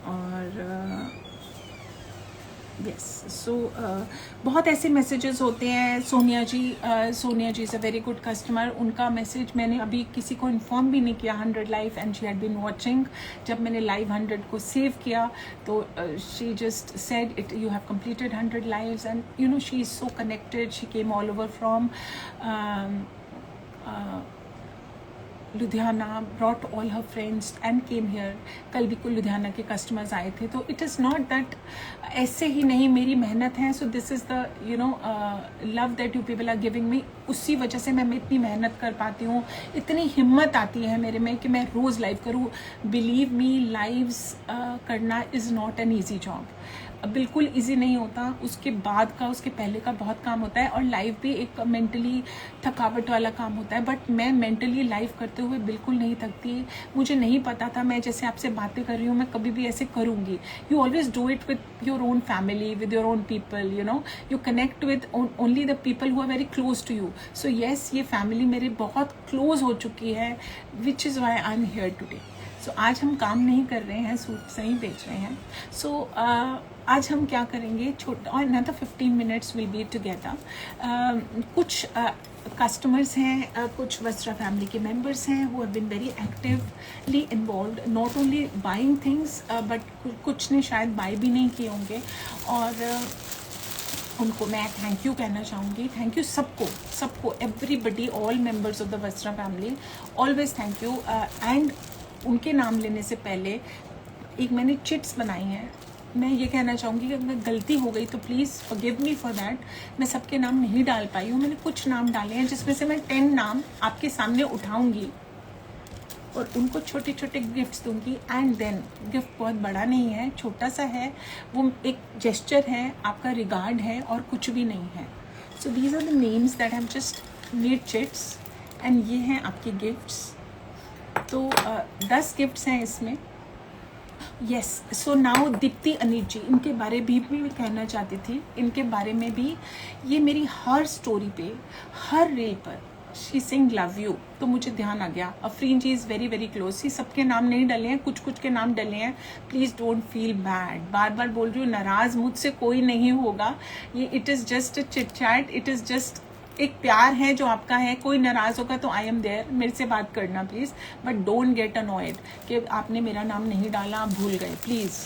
और यस. सो बहुत ऐसे मैसेजेस होते हैं. Sonia ji is a very good customer. उनका मैसेज मैंने अभी किसी को इन्फॉर्म भी नहीं किया. 100 live and she had been watching. जब मैंने लाइव 100 को सेव किया तो she just said it, you have completed 100 lives and you know she is so connected. She came all over from Ludhiana, brought all her friends and came here. कल भी कोई लुधियाना के customers आए थे. तो इट इज़ नॉट दैट ऐसे ही नहीं, मेरी मेहनत है. So this is the love that you people are giving me. उसी वजह से मैं इतनी मेहनत कर पाती हूँ, इतनी हिम्मत आती है मेरे में कि मैं रोज़ लाइव करूँ. बिलीव मी, लाइव्स करना is not an easy job. बिल्कुल इजी नहीं होता. उसके बाद का, उसके पहले का बहुत काम होता है. और लाइव भी एक मेंटली थकावट वाला काम होता है. बट मैं मेंटली लाइव करते हुए बिल्कुल नहीं थकती. मुझे नहीं पता था, मैं जैसे आपसे बातें कर रही हूँ, मैं कभी भी ऐसे करूँगी. You always do it with your own family, with your own people. You connect with only the people who are very close to you. So yes, ये फैमिली मेरी बहुत क्लोज हो चुकी है, which is why I am here today. So आज हम काम नहीं कर रहे हैं, सूट सही बेच रहे हैं. सो आज हम क्या करेंगे, छोटा और ना तो 15 मिनट्स विल बी टुगेदर. कुछ कस्टमर्स हैं, कुछ वस्त्रा फैमिली के मेंबर्स हैं who have been very actively involved, not only buying things but कुछ ने शायद बाय भी नहीं किए होंगे. और उनको मैं थैंक यू कहना चाहूँगी. थैंक यू सबको, everybody, all members of the Vastra family, always thank you. And उनके नाम लेने से पहले एक मैंने चिट्स बनाई हैं. मैं ये कहना चाहूँगी कि अगर गलती हो गई तो please forgive me for that. मैं सबके नाम नहीं डाल पाई हूँ. मैंने कुछ नाम डाले हैं जिसमें से मैं 10 नाम आपके सामने उठाऊँगी और उनको छोटे छोटे गिफ्ट्स दूंगी. एंड देन गिफ्ट बहुत बड़ा नहीं है, छोटा सा है. वो एक जेस्चर है, आपका रिगार्ड है और कुछ भी नहीं है. So these are the names that have just made chits. And ये हैं आपके गिफ्ट्स. तो 10 गिफ्ट्स हैं इसमें. Yes. So now Deepti Aneet ji, इनके बारे भी मैं कहना चाहती थी. इनके बारे में भी ये मेरी हर स्टोरी पे, हर रील पर शी सिंग लव यू. तो मुझे ध्यान आ गया. अफरीन जी इज़ वेरी वेरी क्लोज. सी सबके नाम नहीं डले हैं, कुछ कुछ के नाम डले हैं. Please don't feel bad. बार बार बोल रही हूँ, नाराज़ मुझसे कोई नहीं होगा. ये it is just a chit chat. It is just एक प्यार है जो आपका है. कोई नाराज़ होगा तो आई एम देयर, मेरे से बात करना please. But don't get annoyed कि आपने मेरा नाम नहीं डाला, आप भूल गए, please.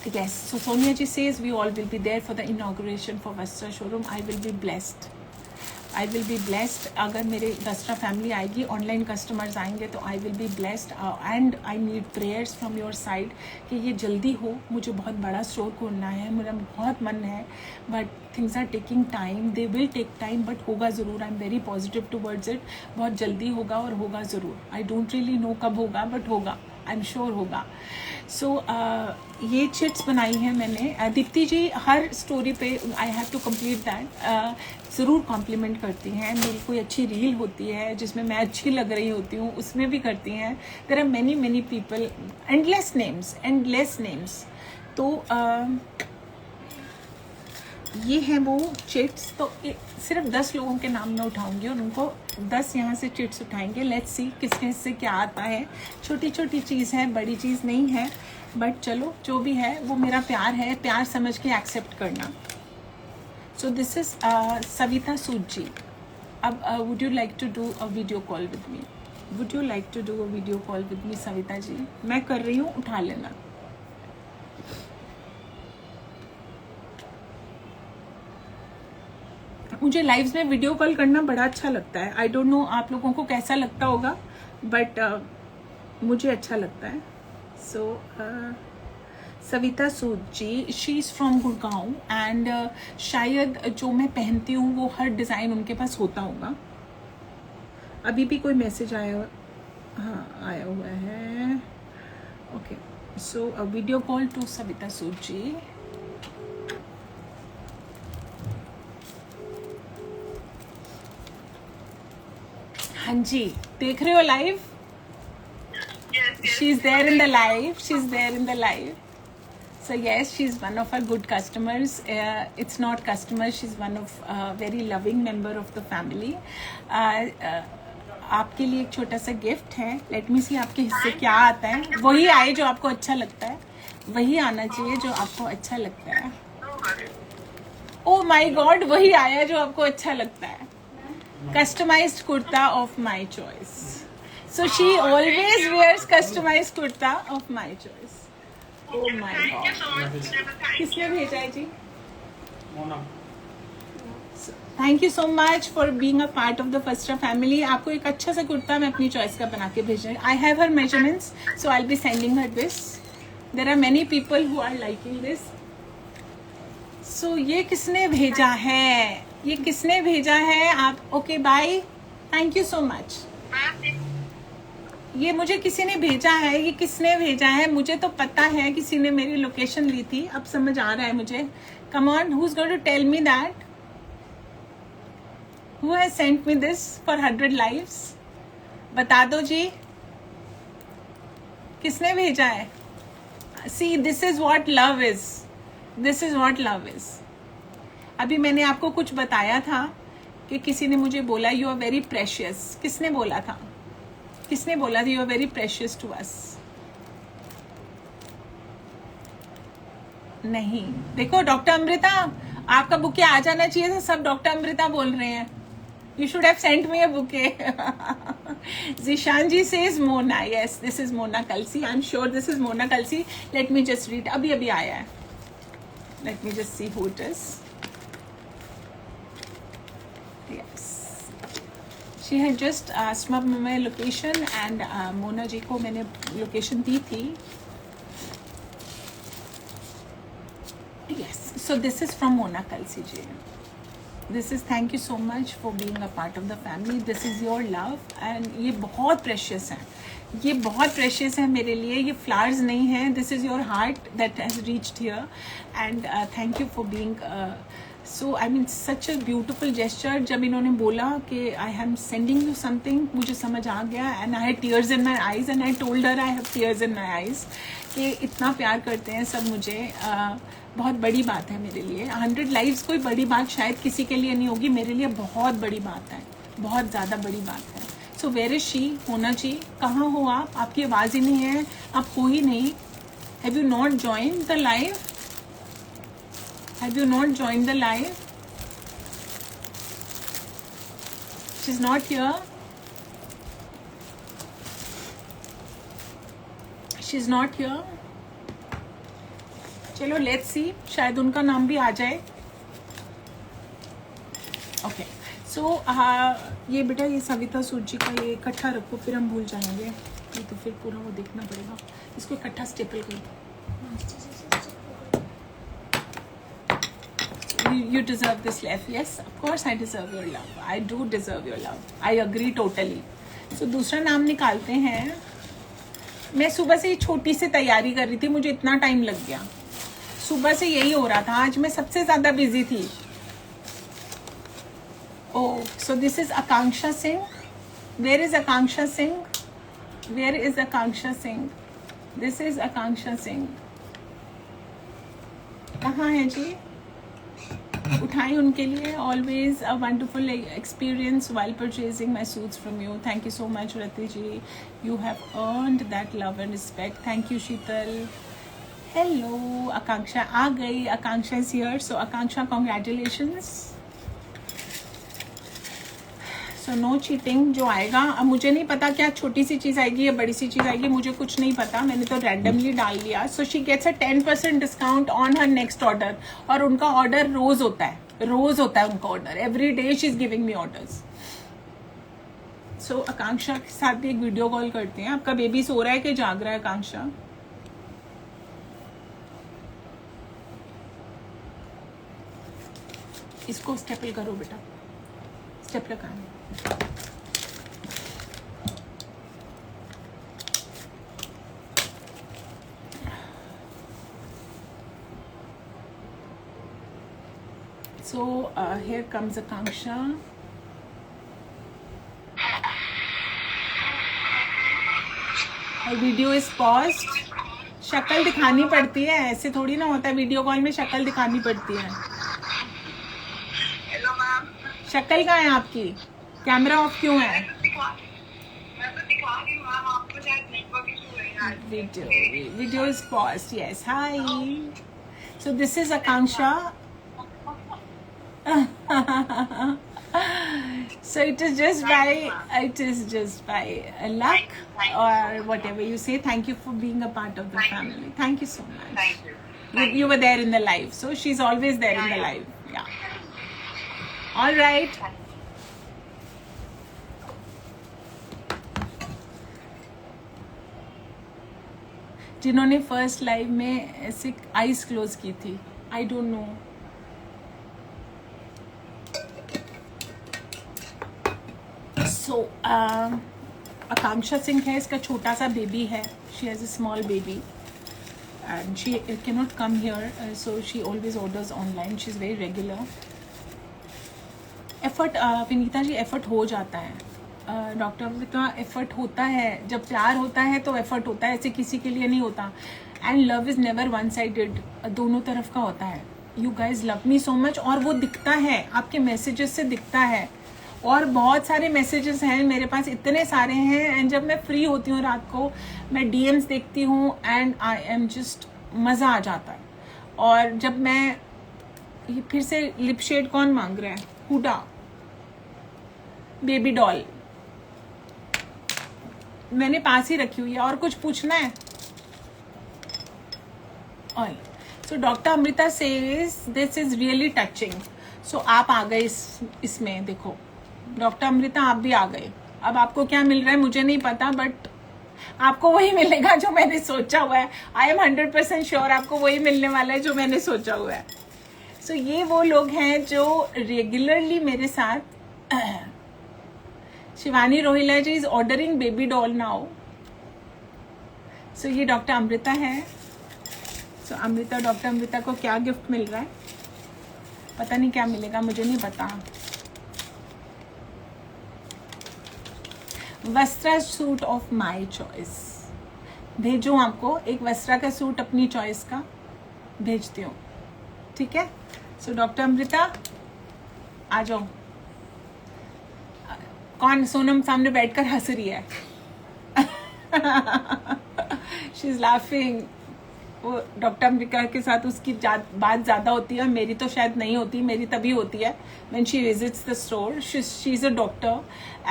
yes, so Sonia ji says we all will be there for the inauguration for Vastra showroom. I will be blessed. अगर मेरे वस्त्रा फैमिली आएगी, ऑनलाइन कस्टमर्स आएंगे तो I will be blessed. And I need prayers from your side कि ये जल्दी हो. मुझे बहुत बड़ा स्टोर खोलना है, मेरा बहुत मन है. But things are taking time. They will take time but होगा ज़रूर. I am very positive towards it. बहुत जल्दी होगा और होगा ज़रूर. आई डोंट रियली नो कब होगा बट होगा. आई एम श्योर होगा. सो ये चिट्स बनाई हैं मैंने. दीप्ति जी हर स्टोरी पे I have to complete that. ज़रूर कॉम्प्लीमेंट करती हैं. मेरी कोई अच्छी रील होती है जिसमें मैं अच्छी लग रही होती हूँ, उसमें भी करती हैं. There are many people, endless names. तो ये हैं वो चिट्स. तो सिर्फ 10 लोगों के नाम मैं उठाऊंगी और उनको 10 यहाँ से चिट्स उठाएंगे. लेट्स सी किसके से क्या आता है. छोटी छोटी चीज़ है, बड़ी चीज़ नहीं है. बट चलो जो भी है वो मेरा प्यार है. प्यार समझ के एक्सेप्ट करना. So this is Savita Sood ji. अब would you like to do a video call with me? Would you like to do a video call with me Savita ji? मैं कर रही हूँ, उठा लेना. मुझे लाइव्स में वीडियो कॉल करना बड़ा अच्छा लगता है. आई डोंट नो आप लोगों को कैसा लगता होगा बट मुझे अच्छा लगता है. So Savita Sood ji, she is from Gurgaon. And शायद जो मैं पहनती हूँ वो हर डिज़ाइन उनके पास होता होगा. अभी भी कोई मैसेज आया हुआ है. Okay. So video call to Savita Sood ji. हाँ जी, देख रहे हो live? She is there in the live. So yes, she's one of our good customers. It's not customers, she's one of very loving member of the family. आपके लिए एक छोटा सा गिफ्ट है. लेट मी सी आपके हिस्से क्या आता है. वही आए जो आपको अच्छा लगता है, वही आना चाहिए जो आपको अच्छा लगता है. ओह माय गॉड, वही आया जो आपको अच्छा लगता है. Customized kurta of my choice. So she always wears customized kurta of my choice. Oh my God. किसने भेजा है जी? Thank you so much for being a part of the फर्स्टा फैमिली. आपको एक अच्छा सा कुर्ता मैं अपनी चॉइस का बना के भेज रही हूँ. I have her measurements, so I will be sending her this. There are many people who are liking this. So ये किसने भेजा है, ये किसने भेजा है आप? Okay bye, thank you so much. ये मुझे किसी ने भेजा है. ये किसने भेजा है? मुझे तो पता है किसी ने मेरी लोकेशन ली थी. अब समझ आ रहा है मुझे. Come on, who is going to tell me that? Who has sent me this for 100 lives? बता दो जी, किसने भेजा है? See, this is what love is. This is what love is. अभी मैंने आपको कुछ बताया था कि किसी ने मुझे बोला you are very precious. किसने बोला था? किसने बोला था you are very precious to us? नहीं. देखो डॉक्टर अमृता, आपका बुके आ जाना चाहिए था. सब डॉक्टर अमृता बोल रहे हैं. You should have sent me a bouquet. Zishan ji says Mona. Yes, this is Mona Kalsi. I'm sure this is Mona Kalsi. Let me just read. अभी अभी आया है. Let me just see who it is. Yes. She had just asked my location and Mona ji को मैंने location दी थी. Yes. So this is from Mona Kalsi ji. This is thank you so much for being a part of the family. This is your love and ये बहुत precious है. ये बहुत precious है मेरे लिए. ये flowers नहीं है. This is your heart that has reached here and thank you for being so I mean such a beautiful gesture. जब इन्होंने बोला कि I am sending you something, मुझे समझ आ गया and I had tears in my eyes and I told her I have tears in my eyes कि इतना प्यार करते हैं सब मुझे. बहुत बड़ी बात है मेरे लिए. 100 लाइव्स कोई बड़ी बात शायद किसी के लिए नहीं होगी, मेरे लिए बहुत बड़ी बात है, बहुत ज़्यादा बड़ी बात है. So where is she? होना चाहिए. कहाँ हो आप? आपकी आवाज़ ही नहीं है, आप हो ही नहीं. Have you not join the live? Have you not join the live? She is not here. She is not here. चलो लेट्स सी, शायद उनका नाम भी आ जाए. ओके सो ये बेटा ये सविता सूद जी का ये इकट्ठा रखो, फिर हम भूल जाएंगे. ये तो फिर पूरा वो देखना पड़ेगा. इसको इकट्ठा स्टेपल कर दो. You deserve this love. Yes, of course I deserve your love. I do deserve your love. I agree totally. So दूसरा नाम निकालते हैं. मैं सुबह से छोटी सी तैयारी कर रही थी, मुझे इतना टाइम लग गया. सुबह से यही हो रहा था. आज मैं सबसे ज्यादा बिजी थी. Oh, so this is Akanksha Singh. Where is Akanksha Singh? Where is Akanksha Singh? This is Akanksha Singh. कहाँ है जी? उठाएं उनके लिए. Always a wonderful experience while purchasing my suits from you. Thank you so much, Rati ji. You have earned that love and respect. Thank you, Sheetal. Hello, Akanksha. आ गई. Akanksha is here. So Akanksha, congratulations. So no cheating. जो आएगा, अब मुझे नहीं पता क्या छोटी सी चीज़ आएगी या बड़ी सी चीज़ आएगी, मुझे कुछ नहीं पता. मैंने तो रैंडमली डाल लिया. So she gets a 10% discount on her next order. और उनका ऑर्डर रोज होता है, रोज होता है उनका order. Every day she is giving me orders. So आकांक्षा के साथ भी एक वीडियो कॉल करते हैं. आपका बेबी सो रहा है कि जाग रहा है आकांक्षा? इसको स्टेपल करो बेटा, स्टेपलर कहाँ है? So here comes Akanksha. Her video is paused. शक्ल दिखानी पड़ती है, ऐसे थोड़ी ना होता है. वीडियो कॉल में शक्ल दिखानी पड़ती है. Hello ma'am. शक्ल कहाँ है आपकी? कैमरा ऑफ क्यों है? मैं तो दिखा रही हूँ मैम, आपको शायद नेटवर्क इशू है. Video is paused. Yes. Hi. So this is Akanksha. So it is just by luck or whatever you say. Thank you for being a part of the family. Thank you so much. Thank you. You were there in the live, so she's always there in the live. Yeah. All right. जिन्होंने first live में ऐसे eyes close की थी, आई don't no. सो आकांक्षा सिंह है, इसका छोटा सा baby है, she has a small baby and she cannot come here, so she always orders online. She's very regular. Effort Vinita ji, effort हो जाता है डॉक्टर अमृता, एफर्ट होता है। जब प्यार होता है तो एफर्ट होता है, ऐसे किसी के लिए नहीं होता। And love is never won sided, दोनों तरफ का होता है। You guys love me so much, और वो दिखता है आपके मैसेजेस से, दिखता है। और बहुत सारे मैसेजेस हैं मेरे पास, इतने सारे हैं। एंड जब मैं फ्री होती हूँ रात को, मैं डीएम्स देखती हूँ एंड आई एम जस्ट, मज़ा आ जाता है। और जब मैं, ये फिर से लिप शेड कौन मांग रहा है? हुडा बेबी डॉल मैंने पास ही रखी हुई है। और कुछ पूछना है? Also doctor Amrita says this is really touching. So आप आ गए इसमें देखो डॉक्टर अमृता, आप भी आ गए। अब आपको क्या मिल रहा है मुझे नहीं पता, बट आपको वही मिलेगा जो मैंने सोचा हुआ है। आई एम 100% श्योर आपको वही मिलने वाला है जो मैंने सोचा हुआ है। सो ये वो लोग हैं जो रेगुलरली मेरे साथ। Shivani Rohila ji is ordering baby doll now. So ये डॉक्टर अमृता है। सो अमृता, डॉक्टर अमृता को क्या गिफ्ट मिल रहा है पता नहीं, क्या मिलेगा मुझे नहीं पता। वस्त्रा सूट ऑफ माई चॉइस भेजूं आपको, एक वस्त्रा का सूट अपनी चॉइस का भेजती हूँ, ठीक है? सो डॉक्टर अमृता आ जाओ। कौन? सोनम सामने बैठकर हंस रही है। She is laughing. वो डॉक्टर अमृता के साथ उसकी बात ज़्यादा होती है, मेरी तो शायद नहीं होती। मेरी तभी होती है when she visits the store. She's a doctor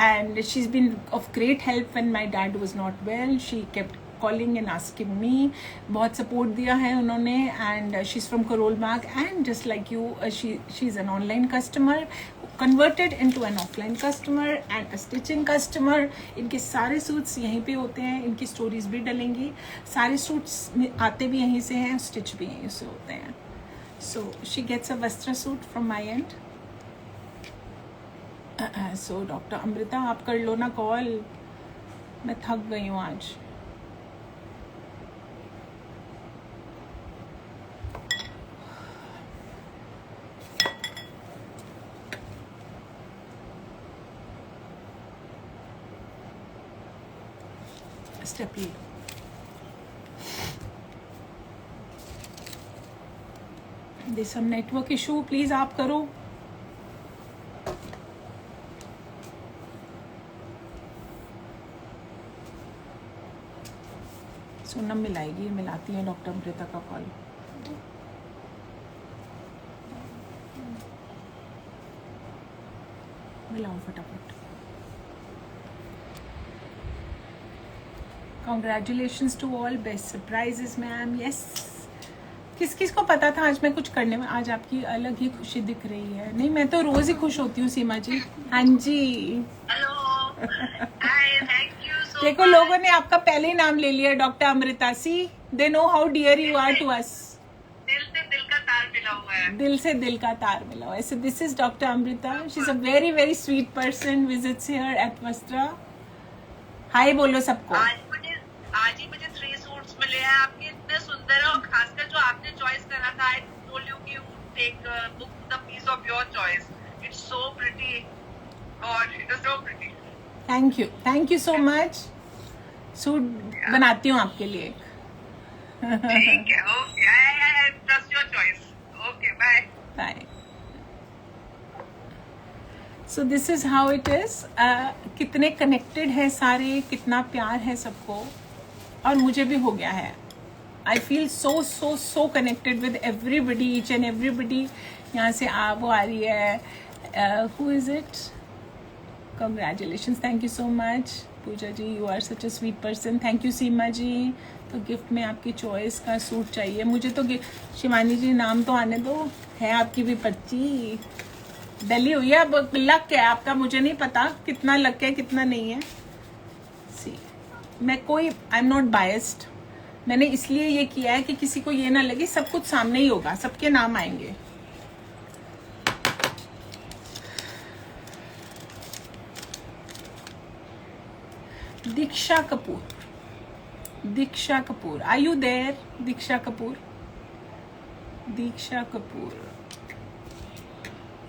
and she's been of great help when my dad was not well. She kept calling and asking me. बहुत support दिया है उन्होंने, and she's from Karol Bagh, and just like you, she's an online customer converted into an offline customer and a stitching customer. इनके सारे suits यहीं पे होते हैं, इनकी स्टोरीज भी डलेंगी। सारे सूट्स आते भी यहीं से हैं, स्टिच भी यहीं से होते हैं। So she gets a Vastra suit from my end. So doctor Amrita आप कर लो ना कॉल, मैं थक गई हूँ आज। स्टेप ली। This some network issue, please आप करो। सोनम मिलाएगी, मिलाती है डॉक्टर अमृता का कॉल। मिलाओ फटाफट। Congratulations to all, best surprises ma'am. Yes, किस किस को पता था आज मैं कुछ करने में? आज आपकी अलग ही खुशी दिख रही है। नहीं, मैं तो रोज ही खुश होती हूँ सीमा जी। हाँ जी, hello, hi, thank you so. देखो लोगों ने आपका पहले ही नाम ले लिया, doctor Amrita. See they know how dear you are to us. दिल से दिल का तार मिला हुआ है। दिल से दिल का तार मिला हुआ है। So this is doctor Amrita, she is a very very sweet person, visits here at Vastra. Hi बोलो सबको। आज ही मुझे 3 सूट्स मिले हैं आपके, इतने सुंदर है। और खासकर जो आपने चॉइस करा था, आई टोल्ड यू कि you take book the piece of your choice. It's so pretty और it is so pretty. Thank you so much. Suit बनाती हूँ आपके लिए। ठीक है, okay, I trust your choice. Okay, bye bye. So this is how it is. कितने connected है सारे, कितना प्यार है सबको, और मुझे भी हो गया है। I feel so so so connected with everybody, each and everybody. यहाँ से वो आ रही है, who is it? Congratulations, thank you so much Pooja ji, you are such a sweet person. Thank you Seema ji. तो गिफ्ट में आपकी चॉइस का सूट चाहिए मुझे। तो शिवानी जी नाम तो आने दो, है आपकी भी पर्ची। दिल्ली हुई है। अब लक क्या है आपका मुझे नहीं पता, कितना लक है कितना नहीं है। सी मैं कोई आई एम नॉट बायस्ड। मैंने इसलिए ये किया है कि किसी को ये ना लगे सब कुछ सामने ही होगा, सबके नाम आएंगे। Diksha Kapoor, Diksha Kapoor, are you there? Diksha Kapoor, Diksha Kapoor,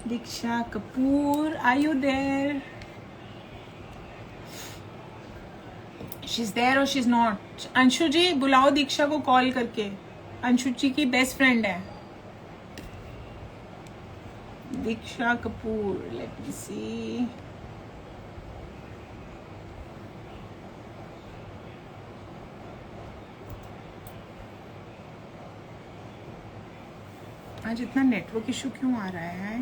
Diksha Kapoor, are you there? She is there और she is not. Anshu ji बुलाओ दीक्षा को कॉल करके, अंशु जी की बेस्ट फ्रेंड है दीक्षा कपूर। लेट मी सी। आज इतना नेटवर्क इशू क्यों आ रहा है?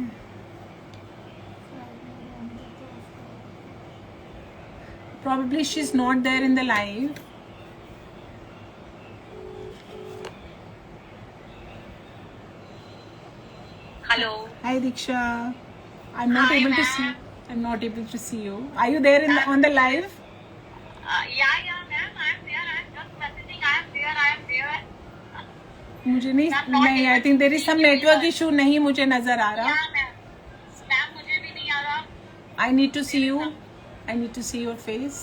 Probably she's not there in the live. Hello. Hi Diksha. I'm not Hi, able to ma'am. see. I'm not able to see you. Are you there in on the live? Yeah, ma'am. I'm there. I'm just messaging. I'm there. मुझे नहीं Ma'am, not नहीं, I able think to there is see some you network here. issue, नहीं मुझे नजर आ रहा। Yeah, ma'am, मुझे भी नहीं आ रहा। I need to see you. I need to see your face.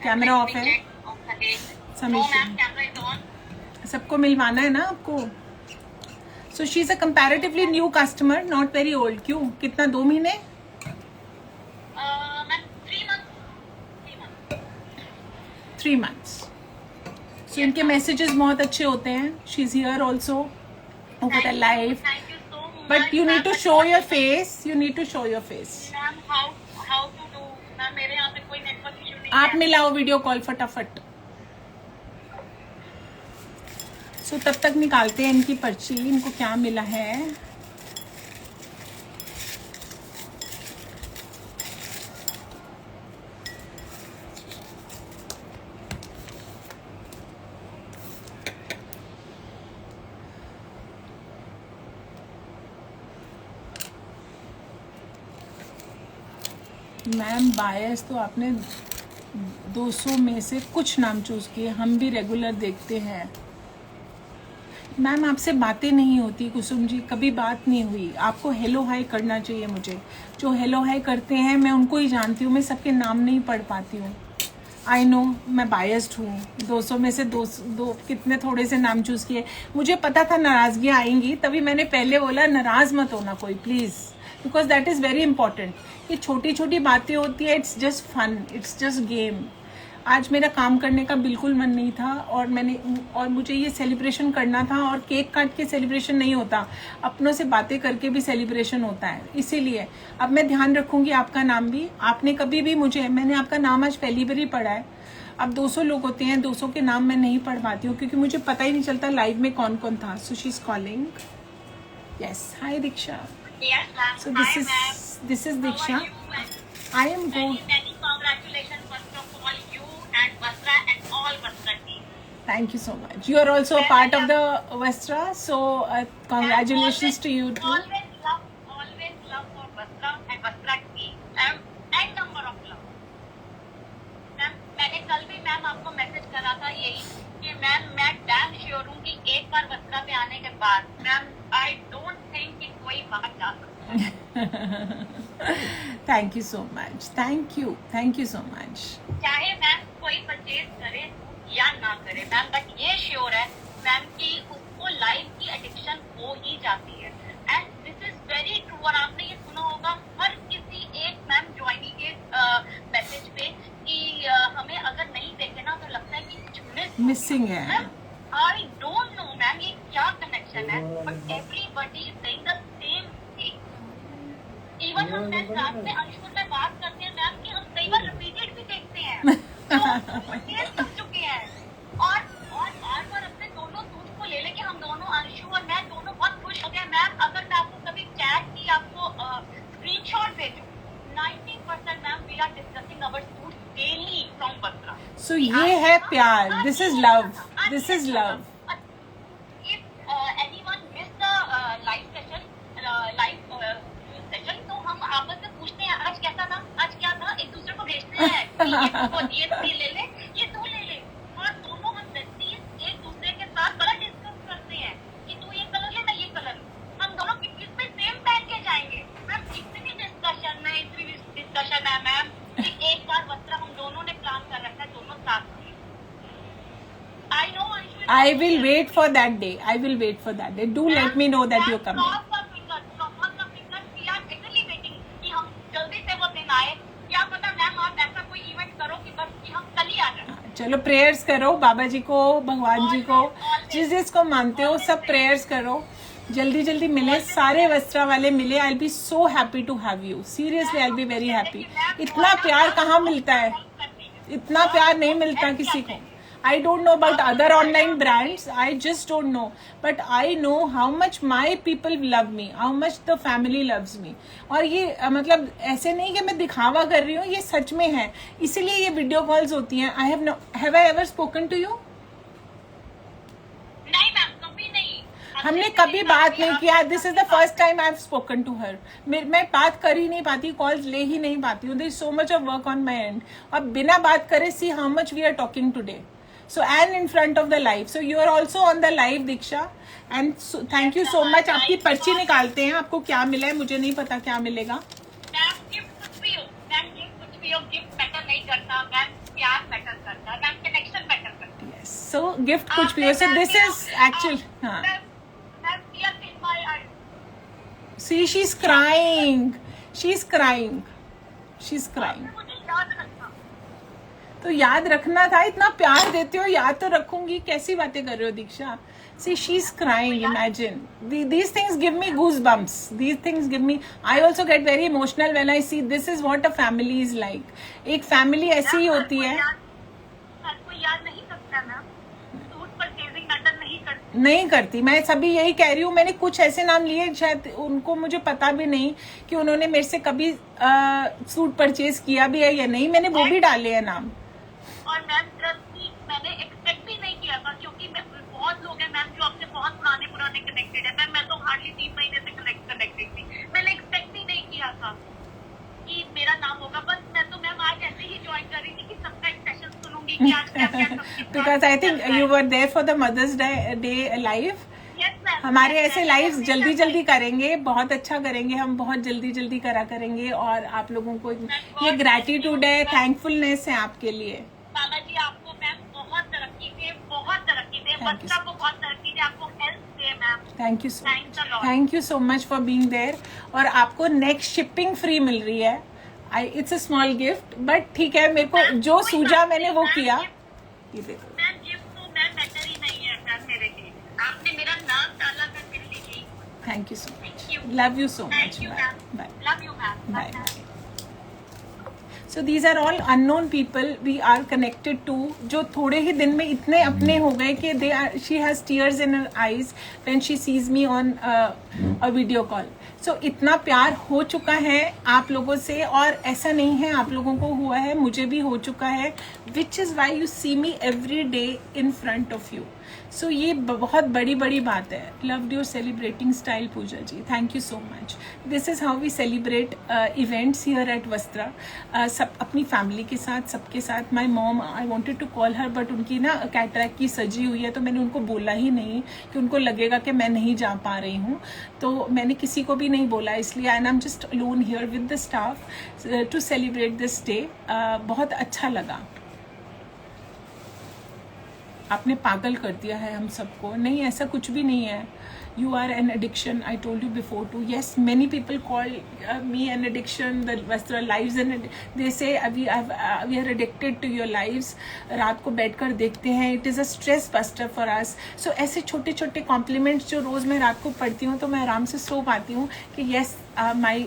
Camera off है। Some No, issue. ma'am, camera is on. सबको मिलवाना है ना आपको। So she is a comparatively new customer, not very old. क्यों? कितना 2 महीने? Ma'am, 3 months. 3 months. So इनके messages बहुत अच्छे होते हैं. She's here also over the live. Thank you so much. But you need to ma'am, show your face. You need to show your face. Ma'am, how to do? Ma'am, मेरे यहाँ पे कोई network issue नहीं आप है। मिलाओ video call फटाफट। So तब तक निकालते हैं इनकी पर्ची, इनको क्या मिला है। मैम बायस तो आपने 200 में से कुछ नाम चूज किए, हम भी रेगुलर देखते हैं। मैम आपसे बातें नहीं होती कुसुम जी, कभी बात नहीं हुई। आपको हेलो हाय करना चाहिए मुझे। जो हेलो हाय करते हैं मैं उनको ही जानती हूँ, मैं सबके नाम नहीं पढ़ पाती हूँ। आई नो मैं बायस्ड हूँ। 200 में से दो कितने थोड़े से नाम चूज किए। मुझे पता था नाराजगियाँ आएंगी, तभी मैंने पहले बोला नाराज मत होना कोई please, because that is very important. ये छोटी छोटी बातें होती है, it's just fun, it's just game. आज मेरा काम करने का बिल्कुल मन नहीं था और मुझे ये सेलिब्रेशन करना था, और केक काट के सेलिब्रेशन नहीं होता, अपनों से बातें करके भी सेलिब्रेशन होता है। इसीलिए अब मैं ध्यान रखूंगी आपका नाम भी। आपने कभी भी मैंने आपका नाम आज पहली बार ही पढ़ा है। अब 200 लोग होते हैं, 200 के नाम मैं नहीं पढ़ पाती हूँ क्योंकि मुझे पता ही नहीं चलता लाइव में कौन कौन था। सो she is calling. Yes, hi Diksha. Yes, ma'am. So Hi, ma'am. this is How Diksha. are you, ma'am? I am good. Many congratulations first of all you and Basra and all Basra team. Thank you so much. You are also a part of the Vestra, so congratulations to you too. Always love for Basra and Basra team. And number of love. Ma'am मैंने कल भी ma'am आपको message करा था यही कि ma'am मैं damn sure हूँ कि एक बार बसरा पे आने के बाद मैम आई डोंट थिंक कि कोई बाहर जा सकता है। Thank you so much. Thank you so much. चाहे मैम कोई परचेज करे या ना करे मैम, बट ये श्योर है मैम कि उसको लाइफ की एडिक्शन हो ही जाती है। And this is very true. और आपने ये सुना होगा हर किसी एक मैम ज्वाइनिंग के मैसेज पे कि हमें अगर नहीं देखे ना तो लगता है कि कुछ मिसिंग है। आई डोंट नो मैम ये क्या कनेक्शन है, but everybody is saying the same thing. Even हम मैम रात में अंशुल में बात करते हैं मैम कि हम कई बार रिपीटेड भी देखते हैं तो टेस्ट कर चुके हैं। और बार बार अपने दोनों सूट को ले लेके हम दोनों अंशु और मैं दोनों बहुत खुश हो गए मैम। अगर मैं आपको कभी चैट की आपको स्क्रीनशॉट भेजूं 90% ma'am we are discussing our suit daily from बसरा। So ये है प्यार। This is love. This is love. If anyone missed the live session ये ले ले, ये तू ले ले, और दोनों हम व्यक्ति एक दूसरे के साथ बड़ा डिस्कस करते हैं कि तू ये कलर ले, मैं ये कलर, हम दोनों किस पे सेम पहन के जाएंगे। मैम इतनी डिस्कशन है मैम कि एक बार वस्त्र हम दोनों ने प्लान कर रखा है, दोनों साथ में। I know I will wait for that day. I will wait for that day. Do let me know that you're coming. हम जल्दी से वो दिन आए, क्या पता मैम आप ऐसा कोई इवेंट करो कि बस कि हम कल ही आ जाए। चलो प्रेयर्स करो बाबा जी को, भगवान जी को, जिस जिसको मानते हो सब प्रेयर्स करो, जल्दी जल्दी मिले, सारे वस्त्रा वाले मिले। I be so happy to have you, seriously I be very happy. इतना प्यार कहाँ मिलता है, इतना प्यार नहीं मिलता किसी को। I don't know about other online brands. I just don't know. But I know how much my people love me, how much the family loves me. और ये मतलब ऐसे नहीं कि मैं दिखावा कर रही हूँ, ये सच में है, इसीलिए ये वीडियो कॉल्स होती हैं। Have I ever spoken to you? नहीं मैम, कभी नहीं। हमने कभी बात नहीं किया। This is the first time I've spoken to her. मैं बात कर ही नहीं पाती, कॉल्स ले ही नहीं पाती हूँ। There is so much of work on my end. अब बिना बात करे see how much we are talking today. So and in front of the live. So you are also on the live, Diksha. And so, thank you so much. आपकी पर्ची निकालते हैं, आपको क्या मिला है मुझे नहीं पता क्या मिलेगा। मैम गिफ्ट कुछ भी हो, गिफ्ट मैटर नहीं करता मैम, प्यार मैटर करता है मैम, कनेक्शन मैटर करता है। Yes. So gift कुछ भी हो। So this is actual. हाँ। See, she's crying. She's crying. She's crying. मुझे याद रखना। तो याद रखना था, इतना प्यार देते हो, याद तो रखूंगी। कैसी बातें कर रहे हो दीक्षा? See, she's crying. Imagine. These things give me goosebumps. These things give me. I also get very emotional when I see this is what a family is like. एक family ऐसी ही होती है। कोई याद नहीं करता मैम, सूट परचेजिंग मैटर नहीं करती। मैं सभी यही कह रही हूँ। मैंने कुछ ऐसे नाम लिए, शायद उनको मुझे पता भी नहीं कि उन्होंने मेरे से कभी सूट परचेज किया भी है या नहीं। मैंने वो भी डाले हैं नाम। और मैम मैंने एक्सपेक्ट भी नहीं किया था, क्योंकि बहुत लोग हैं मैम जो आपसे बहुत पुराने कनेक्टेड है मैम। मैं तो हार्डली 3 महीने से कनेक्टेड थी। मैंने एक्सपेक्ट ही नहीं किया था कि मेरा नाम होगा। बस मैं तो मैम आज ऐसे ही ज्वाइन कर रही थी कि सबका एक सेशन सुनूंगी कि आज क्या because I think you were there for the mother's day live. हमारे ऐसे लाइव्स जल्दी जल्दी करेंगे, बहुत अच्छा करेंगे हम, बहुत जल्दी करा करेंगे। और आप लोगों को ये ग्रैटिट्यूड है, थैंकफुलनेस है आपके लिए। बाबा जी आपको मैम बहुत तरक्की दे, बच्चा को बहुत तरक्की दे, आपको हेल्थ दे ma'am. Thank you so much for being there. और आपको नेक्स्ट शिपिंग फ्री मिल रही है। It's a small gift but ठीक है, मेरे को जो सूझा मैंने वो किया। ये देखो मैम, गिफ्ट तो मैम मैटर ही नहीं है मैम मेरे लिए। आपने मेरा नाम डाला मैम, मेरे लिए यही। Thank you so much, love you so much, bye love you ma'am, bye. So these are all unknown people we are connected to, जो थोड़े ही दिन में इतने अपने हो गए कि she has tears in her eyes when she sees me on a video call. So इतना प्यार हो चुका है आप लोगों से, और ऐसा नहीं है आप लोगों को हुआ है, मुझे भी हो चुका है, which is why you see me every day in front of you. So ये बहुत बड़ी बात है। Loved your celebrating style, Puja ji, thank you so much. This is how we celebrate events here at Vastra. सब अपनी family के साथ, सबके साथ। My mom, I wanted to call her but उनकी ना कैटरैक्ट की सर्जरी हुई है, तो मैंने उनको बोला ही नहीं कि उनको लगेगा कि मैं नहीं जा पा रही हूँ, तो मैंने किसी को भी नहीं बोला इसलिए। And I am just alone here with the staff to celebrate this day. बहुत अच्छा लगा। आपने पागल कर दिया है हम सबको। नहीं, ऐसा कुछ भी नहीं है। You are an addiction. I told you before too. Yes, many people call me an addiction. The Vastra lives and they say we are addicted to your lives. रात को बैठकर देखते हैं. It is a stress buster for us. So ऐसे छोटे छोटे compliments जो रोज मैं रात को पढ़ती हूँ तो मैं आराम से सो पाती हूँ कि yes, my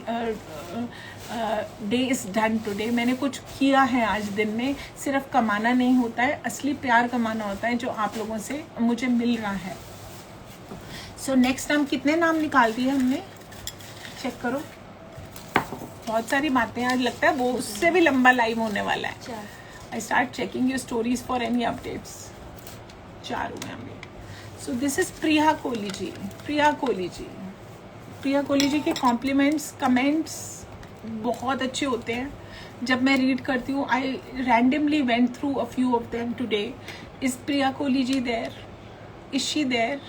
day is done today. मैंने कुछ किया है आज दिन में। सिर्फ कमाना नहीं होता है, असली प्यार कमाना होता है जो आप लोगों से मुझे मिल रहा है। सो नेक्स्ट नाम कितने नाम निकाल दिए हमने, चेक करो। बहुत सारी बातें, आज लगता है वो उससे भी लंबा लाइव होने वाला है। I start checking your stories for any updates. 4 हुए हमने। सो दिस इज प्रिया कोहली जी। प्रिया कोहली जी के कॉम्प्लीमेंट्स, कमेंट्स बहुत अच्छे होते हैं जब मैं रीड करती हूँ. I randomly went through a few of them today. Is Priya Kohli ji there? Is she there?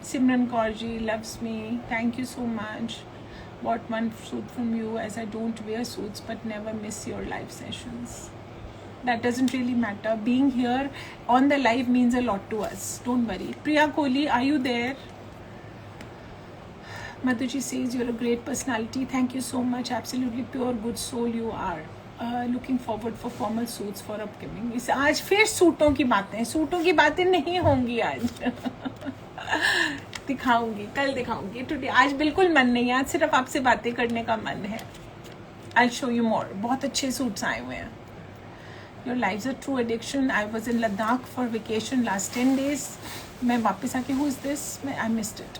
Simran Kaurji loves me. Thank you so much. Bought one suit from you as I don't wear suits but never miss your live sessions. That doesn't really matter. Being here on the live means a lot to us. Don't worry. Priya Kohli, are you there? Madhuji says you're a great personality. Thank you so much. Absolutely pure good soul you are. Looking forward for formal suits for upcoming. इस आज फिर सूटों की बातें नहीं होंगी आज. दिखाऊंगी, कल दिखाऊंगी. टुडे आज बिल्कुल मन नहीं है, आज सिर्फ आपसे बातें करने का मन है. I show you more. बहुत अच्छे सूट्स आए हुए हैं. Your lives are true addiction. I was in Ladakh for vacation last 10 days. मैं वापस आके हूँ. Is this? I missed it.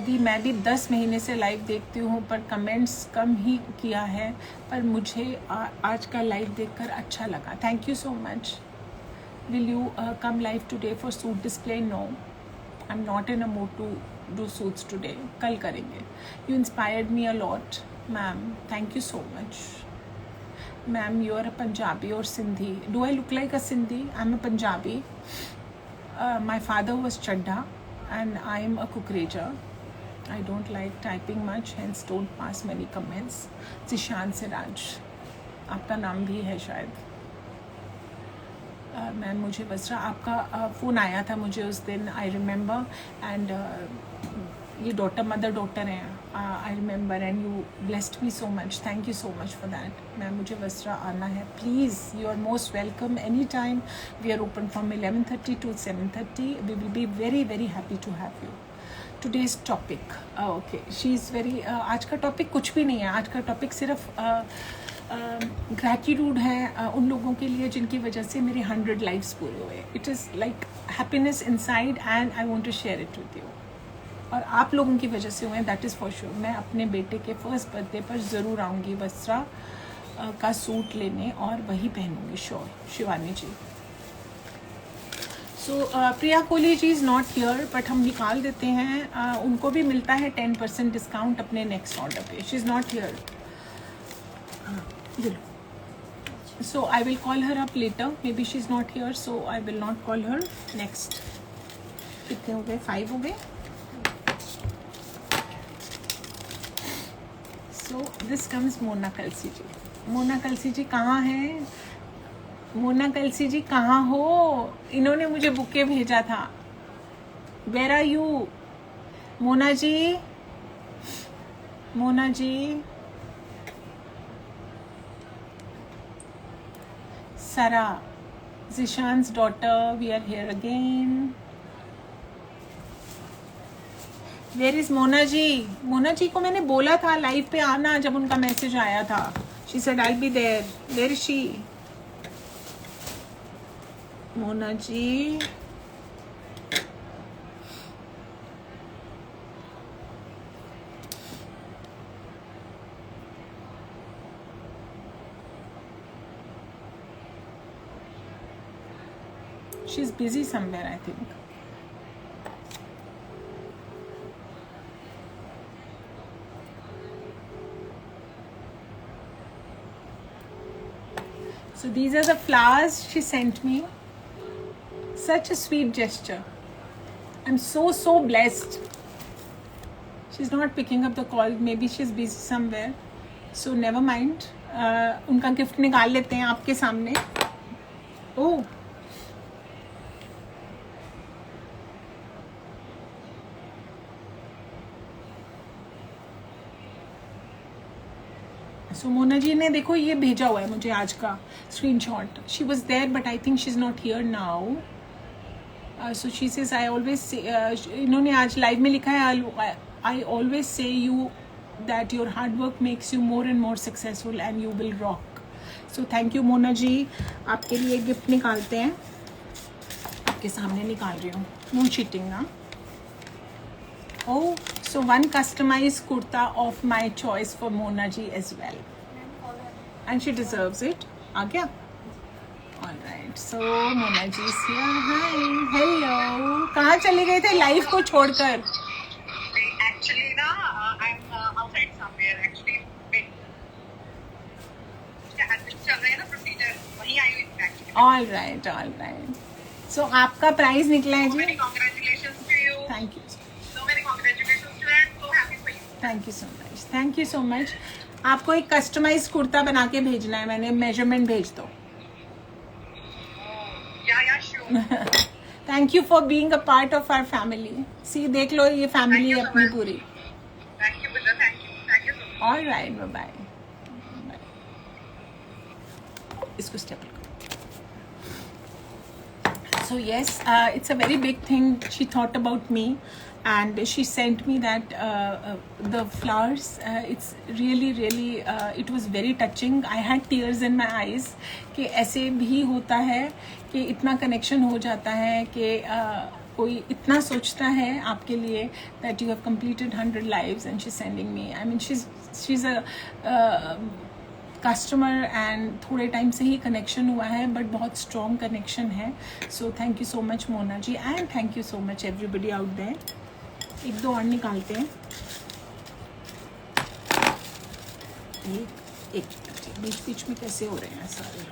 दी मैं भी 10 महीने से लाइव देखती हूँ पर कमेंट्स कम ही किया है, पर मुझे आज का लाइव देखकर अच्छा लगा. Thank you so much. Will you come live today for suit display? No, I'm not in a mood to do suits today. कल करेंगे. You inspired me a lot, ma'am. Thank you so much. Ma'am, you are a Punjabi or Sindhi. Do I look like a Sindhi? I'm a Punjabi. My father was Chadda and I'm a Kukreja. I don't like typing much, hence don't pass many comments. Zishan Siraj. आपका नाम भी है शायद. Ma'am मुझे वस्त्रा आपका phone आया था मुझे उस दिन. I remember. एंड ये मदर डॉटर हैं. I remember and you blessed me so much. Thank you so much for that. Ma'am मुझे वस्त्रा आना है please. You are most welcome any time. We are open from 11:30 to 7:30. We will be very very happy to have you. Today's topic okay she is very. आज का topic कुछ भी नहीं है. आज का टॉपिक सिर्फ ग्रैटिट्यूड है उन लोगों के लिए जिनकी वजह से मेरे 100 लाइव्स पूरे हुए. It is like happiness inside and I want to share it with you. और आप लोगों की वजह से हुए हैं, दैट इज़ फॉर श्योर. मैं अपने बेटे के फर्स्ट बर्थडे पर ज़रूर आऊँगी वस्त्रा का सूट लेने और वही पहनूंगी. Sure. Shivani ji. So Priya Kohli ji is not here but हम निकाल देते हैं. उनको भी मिलता है 10% डिस्काउंट अपने नेक्स्ट ऑर्डर पे. She is not here. So I will call her up later. Maybe she's not here, so I will not call her next. कितने हो गए? 5 हो गए. So this comes मोना कलसी जी. मोना कलसी जी कहाँ हैं? मोना कलसी जी कहाँ हो? इन्होंने मुझे बुके भेजा था. Where are you? Mona ji. Mona ji. Sarah, Zishan's daughter, we are here again. Where is Mona ji? Mona ji को मैंने बोला था लाइव पे आना जब उनका मैसेज आया था. She said I'll be there. Where is she? Mona ji. She's busy somewhere, I think. So these are the flowers she sent me. Such a sweet gesture. I'm so blessed. She's not picking up the call. Maybe she's busy somewhere. So never mind. उनका gift निकाल लेते हैं आपके सामने. Oh. सो मोना जी ने देखो ये भेजा हुआ है मुझे आज का screenshot. She was there but I think she is not here now. So she says I always say. इन्होंने आज लाइव में लिखा है I always say you that your hard work makes you more and more successful and you will rock. So thank you Mona ji. आपके लिए gift निकालते हैं. आपके सामने निकाल रही हूँ. नो चीटिंग ना. Oh, so one customized kurta of my choice for Mona ji as well. And she deserves it. आ गया? All right, so Mona ji is here. Hi, hello. कहाँ चले गए थे लाइफ को छोड़कर? एक्चुअली ना I am outside somewhere actually. चल रहे हैं ना प्रोसीजर, वहीं आई हुई थी actually. All right, all right. So आपका प्राइज निकला है जी. Congratulations to you. Thank you. So many congratulations to you and so happy for you. Thank you so much, thank you so much. आपको एक कस्टमाइज कुर्ता बना के भेजना है, मैंने मेजरमेंट भेज दो. Yeah, sure. Thank you for being a part of our family. See देख लो, ये फैमिली Thank you है so अपनी much. पूरी. Thank you, Buddha. Thank you so much. All right, bye bye. इसको स्टेपल करो. So yes, it's a very big thing. She thought about me, and she sent me that the flowers. It's really, really. It was very touching. I had tears in my eyes. कि ऐसे भी होता है कि इतना connection हो जाता है कि कोई इतना सोचता है आपके लिए that you have completed 100 lives, and she's sending me. I mean, she's a customer and थोड़े टाइम से ही कनेक्शन हुआ है, बट बहुत स्ट्रॉन्ग कनेक्शन है. So thank you so much Mona ji, and thank you so much everybody out there. एक दो और निकालते हैं. एक बीच बीच में कैसे हो रहे हैं सारे.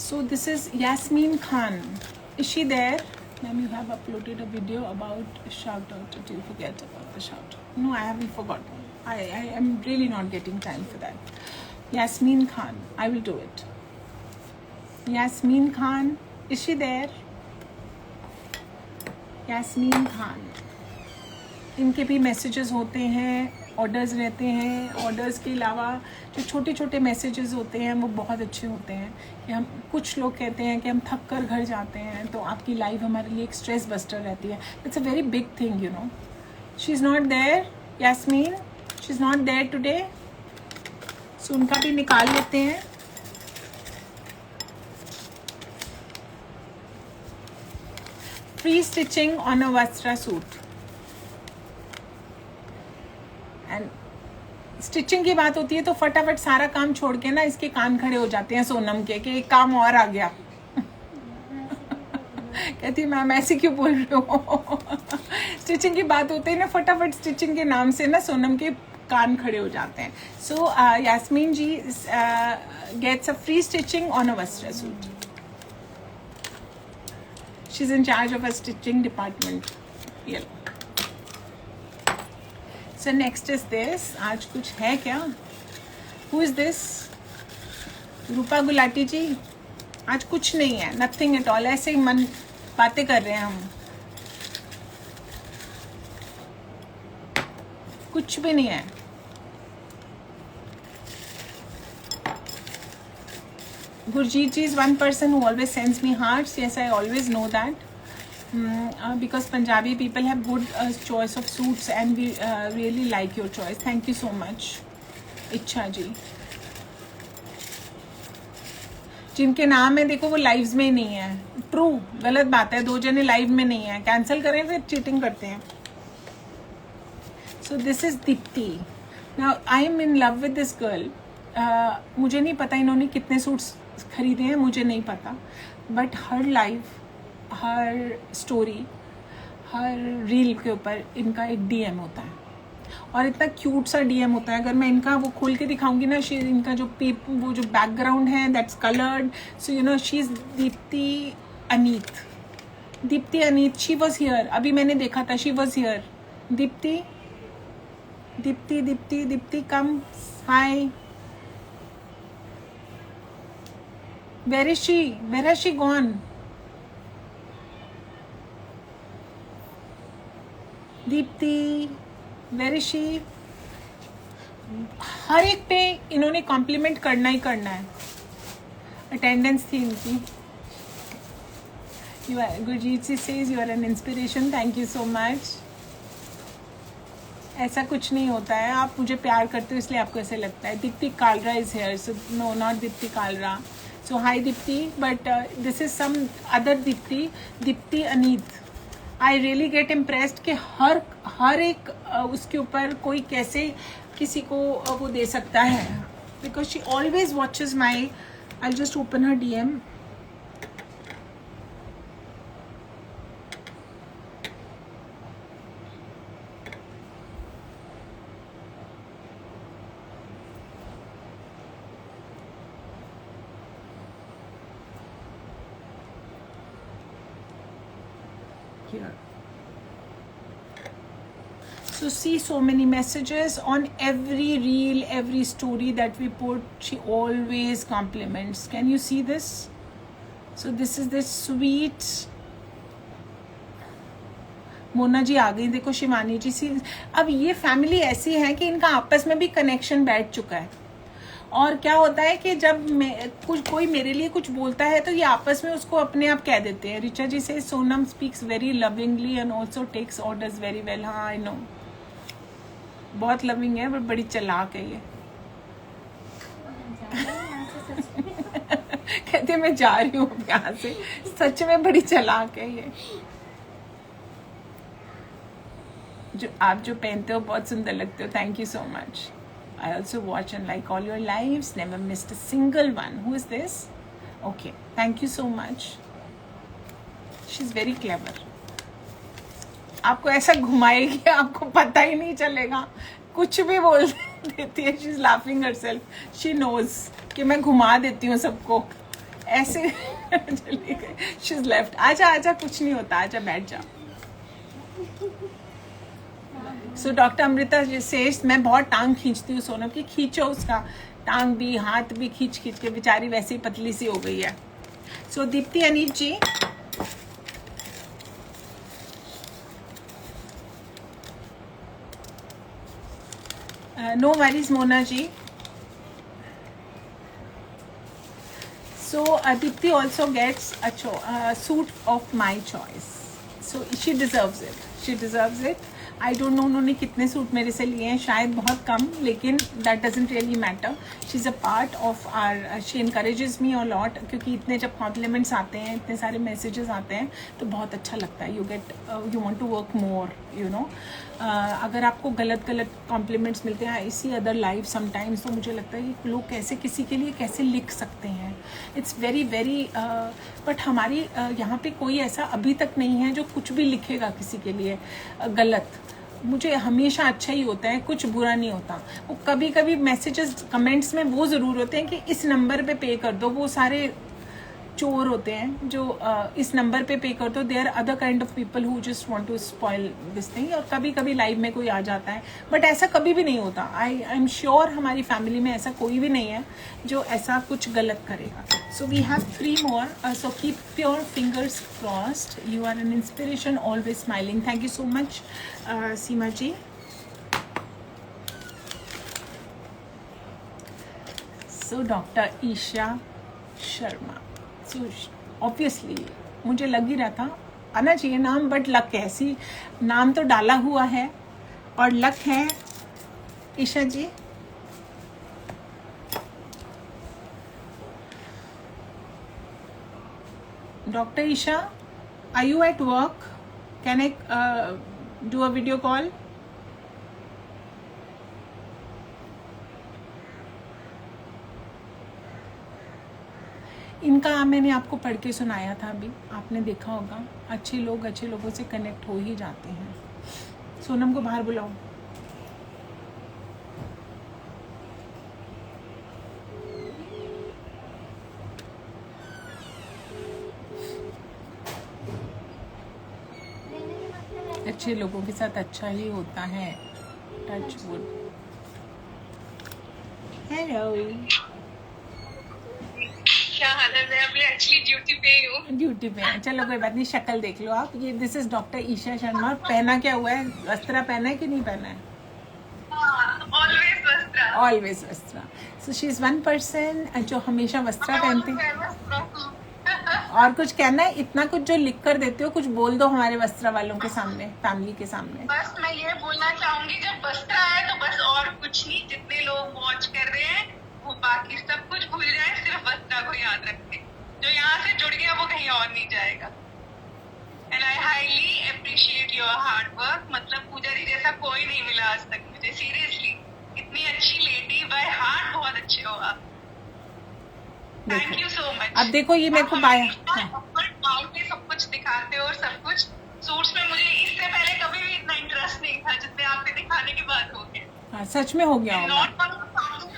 So this is Yasmin Khan. Is she there? Ma'am, you have uploaded a video about shout out. Did you forget about the shout out? No, I haven't forgotten. I am really not getting time for that. Yasmin Khan, I will do it. Yasmin Khan, is she there? Yasmin Khan. इनके भी messages होते हैं, orders रहते हैं. Orders के अलावा जो छोटे छोटे मैसेजेस होते हैं वो बहुत अच्छे होते हैं. कि हम, कुछ लोग कहते हैं कि हम थक कर घर जाते हैं, तो आपकी लाइफ हमारे लिए एक स्ट्रेस बस्टर रहती है. It's a very big thing, you know. She is not there. Yasmin, she is not there today. So उनका भी निकाल लेते हैं. Free stitching on a Vastra suit. And stitching की बात होती है तो फटाफट सारा काम छोड़ के ना इसके कान खड़े हो जाते हैं सोनम के, कि एक काम और आ गया. कहती मैम ऐसे क्यों बोल रहे हो. स्टिचिंग की बात होती है ना, फटाफट स्टिचिंग के नाम से ना सोनम के कान खड़े हो जाते हैं. So Yasmin ji gets a free stitching on a Vastra suit. She is in charge of a stitching department. Yellow. So next is this. आज कुछ है क्या? Who is this? रूपा गुलाटी जी. आज कुछ नहीं है, नथिंग एट ऑल. ऐसे ही मन बातें कर रहे हैं हम, कुछ भी नहीं है. Gurjeet ji is one person who always sends me hearts. Yes, I always know that. Because Punjabi people have good choice of suits, and we really like your choice. Thank you so much. इच्छा जी, जिनके नाम है देखो वो lives में ही नहीं है. True, गलत बात है. 2 जने लाइव में नहीं है, कैंसिल करें फिर चीटिंग करते हैं. सो this is Deepti. Now I am in love with this girl. मुझे नहीं पता इन्होंने कितने सूट्स खरीदे हैं, मुझे नहीं पता, but her live, her story, her reel के ऊपर इनका एक डीएम होता है, और इतना क्यूट सा डीएम होता है. अगर मैं इनका वो खोल के दिखाऊंगी ना, इनका जो वो जो बैकग्राउंड है that's coloured. So you know she is Deepti Aneet. Deepti Aneet, she was here. अभी मैंने देखा था, she was here. Deepti Deepti Deepti Deepti come. Hi. Where is she? Where has she gone? Deepti, where is she? हर एक पे इन्होंने कॉम्प्लीमेंट करना ही करना है. अटेंडेंस थी इनकी. Gurjeet ji says you are an inspiration. Thank you so much. ऐसा कुछ नहीं होता है, आप मुझे प्यार करते हो इसलिए आपको ऐसे लगता है. Deepti Kalra is here. So no, not Deepti Kalra. So hi Deepti, but this is some other Deepti. Deepti Aneet. I really get impressed कि हर एक उसके ऊपर कोई कैसे किसी को वो दे सकता है. because she always watches my, I'll just open her DM. Here. So see, so many messages on every reel, every story that we put. She always compliments. Can you see this? So this is this sweet. Mona ji आ गई, देखो शिवानी जी सी. अब ये family ऐसी है कि इनका आपस में भी कनेक्शन बैठ चुका है. और क्या होता है कि जब कोई मेरे लिए कुछ बोलता है तो ये आपस में उसको अपने आप कह देते हैं. रिचा जी से Sonam speaks very lovingly and also takes orders very well. हाँ आई नो, बहुत लविंग है, बट बड़ी चालाक है ये. कहते मैं जा रही हूँ यहाँ से. सच में बड़ी चालाक है ये. जो आप जो पहनते हो बहुत सुंदर लगते हो. Thank you so much. I also watch and like all your lives. Never missed a single one. Who is this? Okay. Thank you so much. She's very clever. आपको ऐसा घुमाएगी आपको पता ही नहीं चलेगा. कुछ भी बोल देती है. She's laughing herself. She knows कि मैं घुमा देती हूँ सबको. ऐसे चली गई. She's left. आजा आजा, कुछ नहीं होता. आजा बैठ जा. सो डॉक्टर अमृता सेज मैं बहुत टांग खींचती हूँ सोनम की. खींचो उसका टांग भी, हाथ भी खींच खींच के बेचारी वैसे ही पतली सी हो गई है. So Deepti Aneep ji, no worries Mona ji. So Deepti also gets a suit of my choice. So she deserves it. She deserves it. I don't no उन्होंने कितने सूट मेरे से लिए हैं, शायद बहुत कम, लेकिन that doesn't really matter. She is a part of our. She encourages me a lot, क्योंकि इतने जब कॉम्प्लीमेंट्स आते हैं, इतने सारे मैसेजेस आते हैं तो बहुत अच्छा लगता है. You want to work more, you know. अगर आपको गलत कॉम्प्लीमेंट्स मिलते हैं इसी अदर लाइफ समटाइम्स, तो मुझे लगता है कि लोग कैसे किसी के लिए कैसे लिख सकते हैं. It's very very. बट हमारी यहाँ पे कोई ऐसा अभी तक नहीं है जो कुछ भी लिखेगा किसी के लिए गलत. मुझे हमेशा अच्छा ही होता है, कुछ बुरा नहीं होता. वो कभी कभी मैसेजेस कमेंट्स में वो ज़रूर होते हैं कि इस नंबर पे कर दो. वो सारे चोर होते हैं जो इस नंबर पे कर दो. They are other kind of people who just want to spoil this thing. और कभी कभी लाइव में कोई आ जाता है, बट ऐसा कभी भी नहीं होता. आई एम श्योर हमारी फैमिली में ऐसा कोई भी नहीं है जो ऐसा कुछ गलत करेगा. So we have 3 more. So keep your fingers crossed. You are an inspiration, always smiling. Thank you so much Seema ji. So doctor Isha Sharma. So obviously मुझे लग ही रहा था आना चाहिए नाम, बट लक ऐसी नाम तो डाला हुआ है और लक है. Isha ji, doctor Isha, are you at work? Can I do a video call? इनका मैंने आपको पढ़ के सुनाया था अभी, आपने देखा होगा. अच्छे लोग अच्छे लोगों से कनेक्ट हो ही जाते हैं. सोनम को बाहर बुलाओ. अच्छे लोगों के साथ अच्छा ही होता है. Touch wood. हेलो, क्या हाल है? मैं अभी एक्चुअली ड्यूटी पे ही हूँ. ड्यूटी पे है. चलो कोई बात नहीं, शक्ल देख लो आप. ये this is doctor Isha Sharma. पहना क्या हुआ है? वस्त्रा पहना है कि नहीं पहना है? ऑलवेज वस्त्रा. ऑलवेज वस्त्रा. So she is one person जो हमेशा वस्त्रा पहनती है. और कुछ कहना है? इतना कुछ जो लिख कर देते हो, कुछ बोल दो हमारे वस्त्रा वालों के सामने, फैमिली के सामने. बस मैं ये बोलना चाहूंगी, जब वस्त्रा है तो बस और कुछ नहीं. जितने लोग वॉच कर रहे हैं वो बाकी सब कुछ भूल जाए, सिर्फ वस्त्रा को याद रखें. जो यहाँ से जुड़ गया वो कहीं और नहीं जाएगा. And I highly appreciate your hard work. मतलब पूजा जी जैसा कोई नहीं मिला आज तक मुझे. सीरियसली, इतनी अच्छी लेडी, बाय हार्ट बहुत अच्छे हो थैंक यू सो मच। अब देखो ये मेरे को बाया सब कुछ दिखाते हो और सब कुछ सूट्स में मुझे इससे पहले कभी भी इतना इंटरेस्ट नहीं था जितने आपके दिखाने के बाद हो गया। हाँ, सच में हो गया होगा। नॉट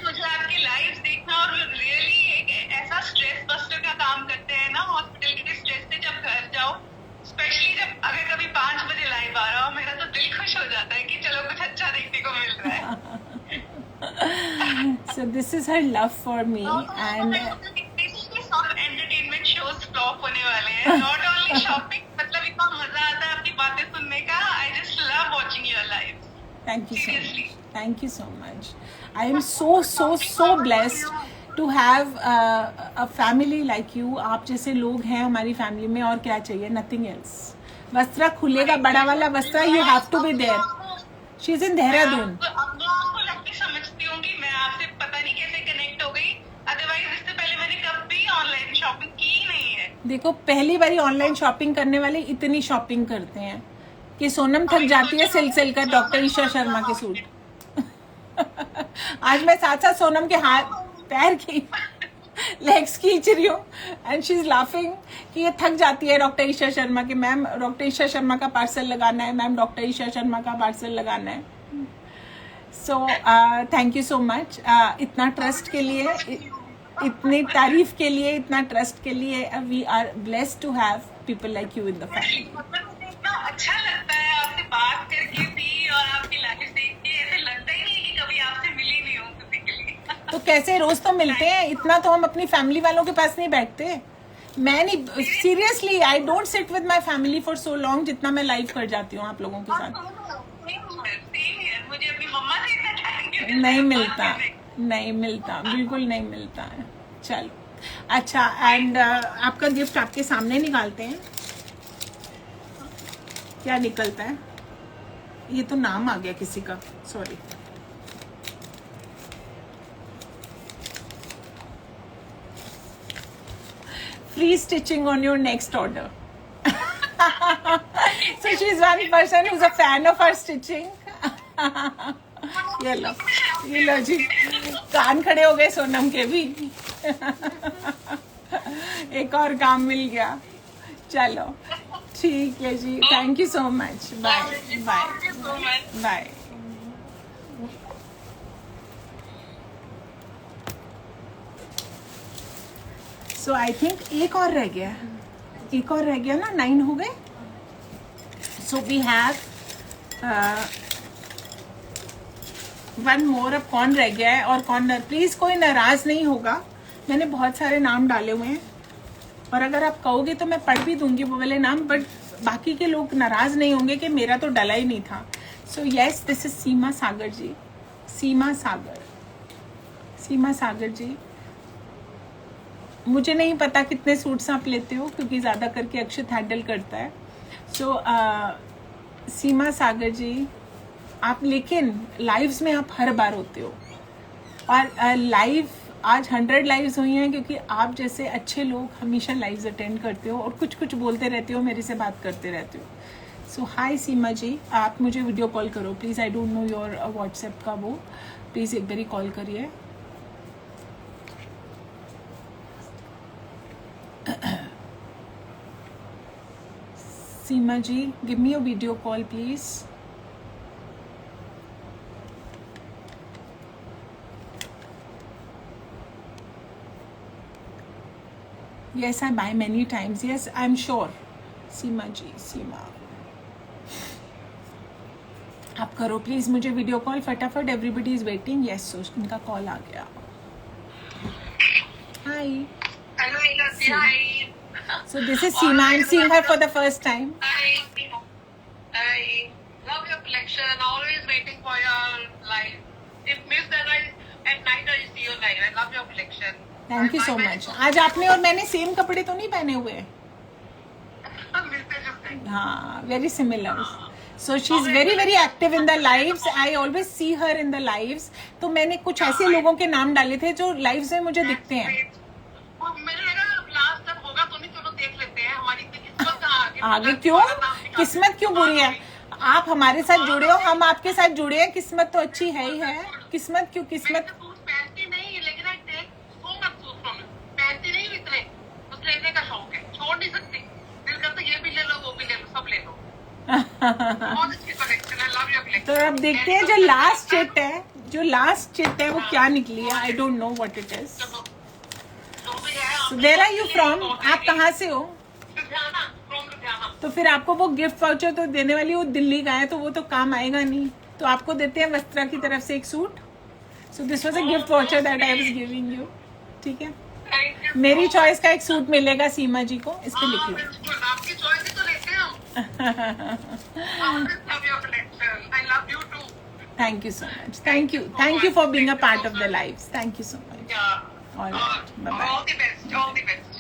मुझे आपकी लाइव देखना और रियली एक ऐसा स्ट्रेस बस्टर का काम करते हैं ना हॉस्पिटल के स्ट्रेस से। जब घर जाओ स्पेशली जब अगर कभी 5 बजे लाइव आ रहा हो मेरा तो दिल खुश हो जाता है कि चलो कुछ अच्छा देखने को मिल रहा है। So this is her love for me and entertainment shows flop होने वाले हैं, नॉट ओनली शॉपिंग। मतलब इतना मजा आता है आपकी बातें सुनने का। I just love watching your live. thank you so much. Thank you so much. I am so blessed to have a family like you. आप जैसे लोग हैं हमारी फैमिली में, और क्या चाहिए, nothing else. वस्त्रा खुलेगा बड़ा वाला वस्त्रा, you have to be there. She is in Dehradun. आपको लकी समझती हूँ कि मैं आपसे पता नहीं कैसे कनेक्ट हो गई, अदरवाइज इससे पहले मैंने कभी ऑनलाइन शॉपिंग की नहीं है। देखो पहली बारी ऑनलाइन शॉपिंग करने वाले इतनी शॉपिंग करते हैं कि सोनम थक जाती है सिल का डॉक्टर ईशा शर्मा के सूट। आज मैं साथ साथ सोनम के हाथ पैर की लेग्स खींच रही हूँ एंड शी इज लाफिंग कि ये थक जाती है डॉक्टर ईशा शर्मा के। मैम डॉक्टर ईशा शर्मा का पार्सल लगाना है, मैम डॉक्टर ईशा शर्मा का पार्सल लगाना है। So thank you so much इतना ट्रस्ट के लिए, इतनी तारीफ के लिए, इतना ट्रस्ट के लिए। We are blessed to have people like you in the family. मतलब मुझे इतना अच्छा लगता है आपसे बात करके भी और आपकी लाइफ देख के। ऐसे लगता ही नहीं कि कभी आपसे मिली नहीं हूँ फिजिकली। तो कैसे, रोज तो मिलते हैं, इतना तो हम अपनी फैमिली वालों के पास नहीं बैठते। मैं नहीं, seriously I don't sit with my family for so long जितना मैं लाइव कर जाती हूँ आप लोगों के साथ। मुझे अपनी मम्मा से इतना टाइम नहीं मिलता, नहीं मिलता, बिल्कुल नहीं मिलता है। चलो अच्छा, एंड आपका गिफ्ट आपके सामने निकालते हैं। क्या निकलता है? ये तो नाम आ गया किसी का, sorry. Free stitching on your next order. So she's one person who's a fan of our stitching. ये लो जी, कान खड़े हो गए सोनम के भी। एक और काम मिल गया। चलो ठीक है जी, thank you so much, bye bye bye. So I think एक और रह गया, एक और रह गया ना, 9 हो गए। सो वी हैव 1 मोर। अब कौन रह गया है और कौन, प्लीज कोई नाराज नहीं होगा, मैंने बहुत सारे नाम डाले हुए हैं और अगर आप कहोगे तो मैं पढ़ भी दूंगी वो वाले नाम, बट बाकी के लोग नाराज नहीं होंगे कि मेरा तो डला ही नहीं था। सो यस, दिस इज सीमा सागर जी, सीमा सागर, सीमा सागर जी। मुझे नहीं पता कितने सूट्स आप लेते हो क्योंकि ज़्यादा करके अक्षत हैंडल करता है। सो सीमा सागर जी, आप लेकिन लाइव्स में आप हर बार होते हो और लाइव आज 100 लाइव्स हुई हैं क्योंकि आप जैसे अच्छे लोग हमेशा लाइव्स अटेंड करते हो और कुछ कुछ बोलते रहते हो, मेरे से बात करते रहते हो। सो हाय सीमा जी, आप मुझे वीडियो कॉल करो please. I don't know your WhatsApp का वो, प्लीज़ एक बारी कॉल करिए। Seema ji, give me a video call please. Yes, I buy many times. Yes, I'm sure. Seema ji, Seema, आप करो प्लीज मुझे वीडियो कॉल फटाफट। Everybody is waiting. Yes, so उनका कॉल आ गया। हाय। हेलो इलासी, hi. So this is Seema. I'm seeing her for the first time. Hi. I love your collection. Always waiting for your live. If missed that at night I see your live. I love your collection. Thank you so much. आज आपने और मैंने same कपड़े तो नहीं पहने हुए? हाँ, very similar. So she's very very active in the lives. I always see her in the lives. तो मैंने कुछ ऐसे लोगों के नाम डाले थे जो lives में मुझे दिखते हैं। आगे क्यों? किस्मत क्यों बुरी है? आप हमारे साथ जुड़े हो, हम आपके साथ जुड़े हैं, किस्मत तो अच्छी है ही है। किस्मत क्यों? किस्मत छोड़ नहीं सकती, दिल करता ये भी ले लो वो भी ले लो, सब ले लो। बहुत अच्छी कलेक्शन है, लव योर कलेक्शन। तो अब देखते हैं जो लास्ट चिट है वो क्या निकली है। I don't know what it is. जो भी है so where are you from? आप कहाँ से हो? लुधियाना, फ्रॉम लुधियाना। तो फिर आपको वो गिफ्ट वाउचर तो देने वाली, वो दिल्ली का है तो वो तो काम आएगा नहीं, तो आपको देते हैं वस्त्रा की तरफ से एक suit. So this was a gift voucher that I was giving you. ठीक है, थैंक यू। मेरी चॉइस का एक सूट मिलेगा सीमा जी को, इस पे लिख लो। बिल्कुल, आपकी चॉइस ही तो लेते हैं हम। Love your collection, I love you too. Thank you so much, thank you for being a part of the life. Thank you so much. All right. Bye-bye. All the best, all the best.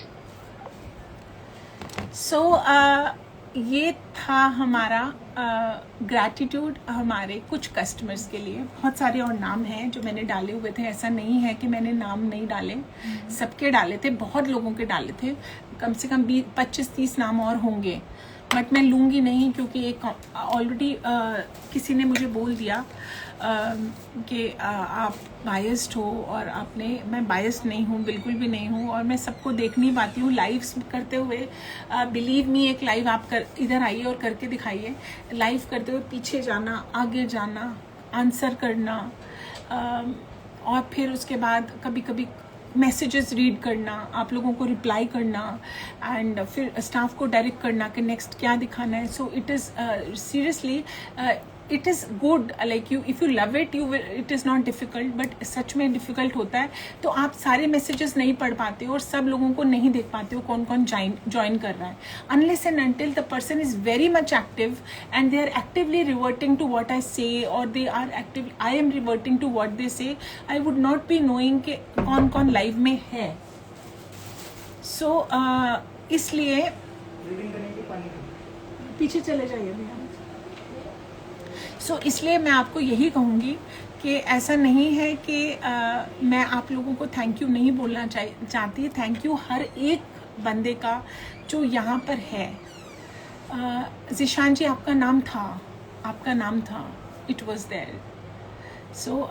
So ये था हमारा gratitude हमारे कुछ customers के लिए। बहुत सारे और नाम हैं जो मैंने डाले हुए थे, ऐसा नहीं है कि मैंने नाम नहीं डाले, सबके डाले थे, बहुत लोगों के डाले थे, कम से कम 25-30 नाम और होंगे, बट मैं लूँगी नहीं क्योंकि एक ऑलरेडी किसी ने मुझे बोल दिया कि आप बायस्ड हो, और आपने, मैं बायस्ड नहीं हूँ, बिल्कुल भी नहीं हूँ, और मैं सबको देख नहीं पाती हूँ लाइव्स करते हुए। बिलीव मी, एक लाइव आप इधर आइए और करके दिखाइए। लाइव करते हुए पीछे जाना, आगे जाना, आंसर करना, और फिर उसके बाद कभी कभी मैसेजेस रीड करना, आप लोगों को रिप्लाई करना, एंड फिर स्टाफ को डायरेक्ट करना कि नेक्स्ट क्या दिखाना है। So it is seriously it is good, like you if you love it you it is not difficult, but सच में डिफ़िकल्ट होता है। तो आप सारे मैसेजेस नहीं पढ़ पाते हो और सब लोगों को नहीं देख पाते हो कौन कौन ज्वाइन कर रहा है, unless and until the person is very much active and they are actively reverting to what I say, और they are active, I am reverting to what they say, I would not be knowing कि कौन कौन live में है। सो इसलिए पीछे चले जाइए भैया। सो इसलिए मैं आपको यही कहूँगी कि ऐसा नहीं है कि मैं आप लोगों को थैंक यू नहीं बोलना चाहती। थैंक यू हर एक बंदे का जो यहाँ पर है। ज़िशान जी आपका नाम था, it was there. So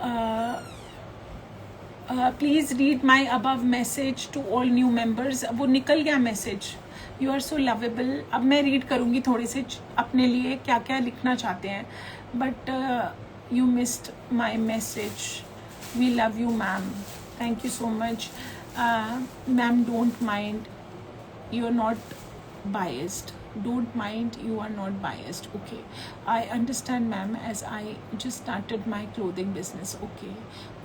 please read my above message to all new members. वो निकल गया message. You are so lovable. अब मैं रीड करूँगी थोड़े से अपने लिए क्या क्या लिखना चाहते हैं, but you missed my message. We love you ma'am, thank you so much ma'am. Don't mind, you are not biased. Don't mind, you are not biased. Okay, I understand ma'am, as I just started my clothing business. Okay,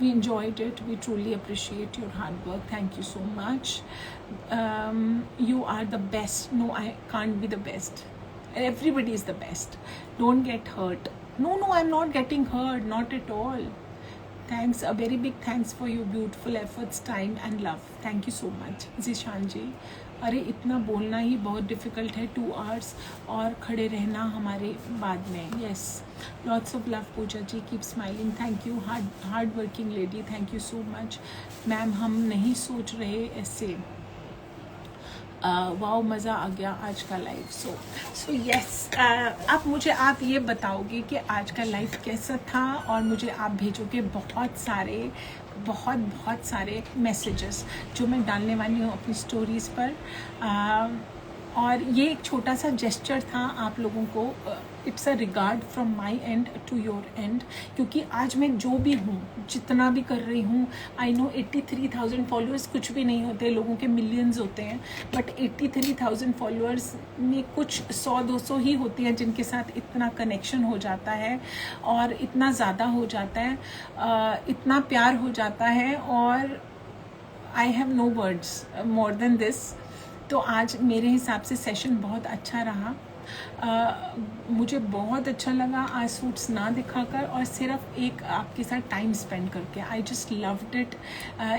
we enjoyed it, we truly appreciate your hard work, thank you so much. You are the best. No, I can't be the best, everybody is the best. Don't get hurt. No, I'm not getting hurt, not at all. Thanks, a very big thanks for your beautiful efforts, time and love. Thank you so much Zeeshan ji. अरे इतना बोलना ही बहुत difficult है, 2 hours और खड़े रहना हमारे बाद में। Yes, lots of love Puja ji, keep smiling, thank you. Hard working lady, thank you so much ma'am. हम नहीं सोच रहे ऐसे। वाओ, मज़ा आ गया आज का लाइव। सो यस, अब मुझे आप ये बताओगे कि आज का लाइव कैसा था, और मुझे आप भेजोगे बहुत सारे मैसेजेस जो मैं डालने वाली हूँ अपनी स्टोरीज़ पर। और ये एक छोटा सा जेस्चर था आप लोगों को। It's a regard from my end to your end, क्योंकि आज मैं जो भी हूँ, जितना भी कर रही हूँ, आई नो 83,000 फॉलोअर्स कुछ भी नहीं होते, लोगों के मिलियंस होते हैं, बट 83,000 फॉलोअर्स में कुछ 100-200 ही होती हैं जिनके साथ इतना कनेक्शन हो जाता है और इतना ज़्यादा हो जाता है, इतना प्यार हो जाता है, और I have no words more than this. तो आज मेरे हिसाब से सेशन बहुत अच्छा रहा। मुझे बहुत अच्छा लगा आज सूट्स ना दिखाकर और सिर्फ एक आपके साथ टाइम स्पेंड करके। I just loved it.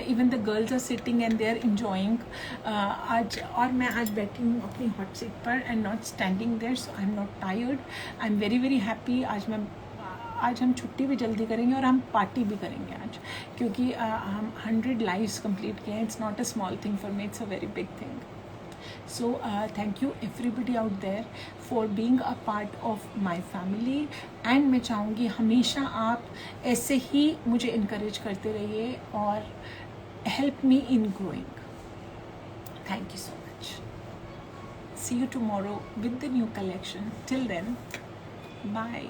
Even the girls are sitting and they are enjoying आज। और मैं आज बैठी हूँ अपनी हॉट सीट पर and not standing there, so I am not tired. I am very very happy. आज हम छुट्टी भी जल्दी करेंगे और हम पार्टी भी करेंगे आज, क्योंकि हम 100 लाइव्स कंप्लीट किए हैं। It's not a small thing for me, it's a very big thing. So thank you everybody out there for being a part of my family, and मैं चाहूँगी हमेशा आप ऐसे ही मुझे इनकरेज करते रहिए और help me in growing. Thank you so much. See you tomorrow with the new collection. Till then, bye.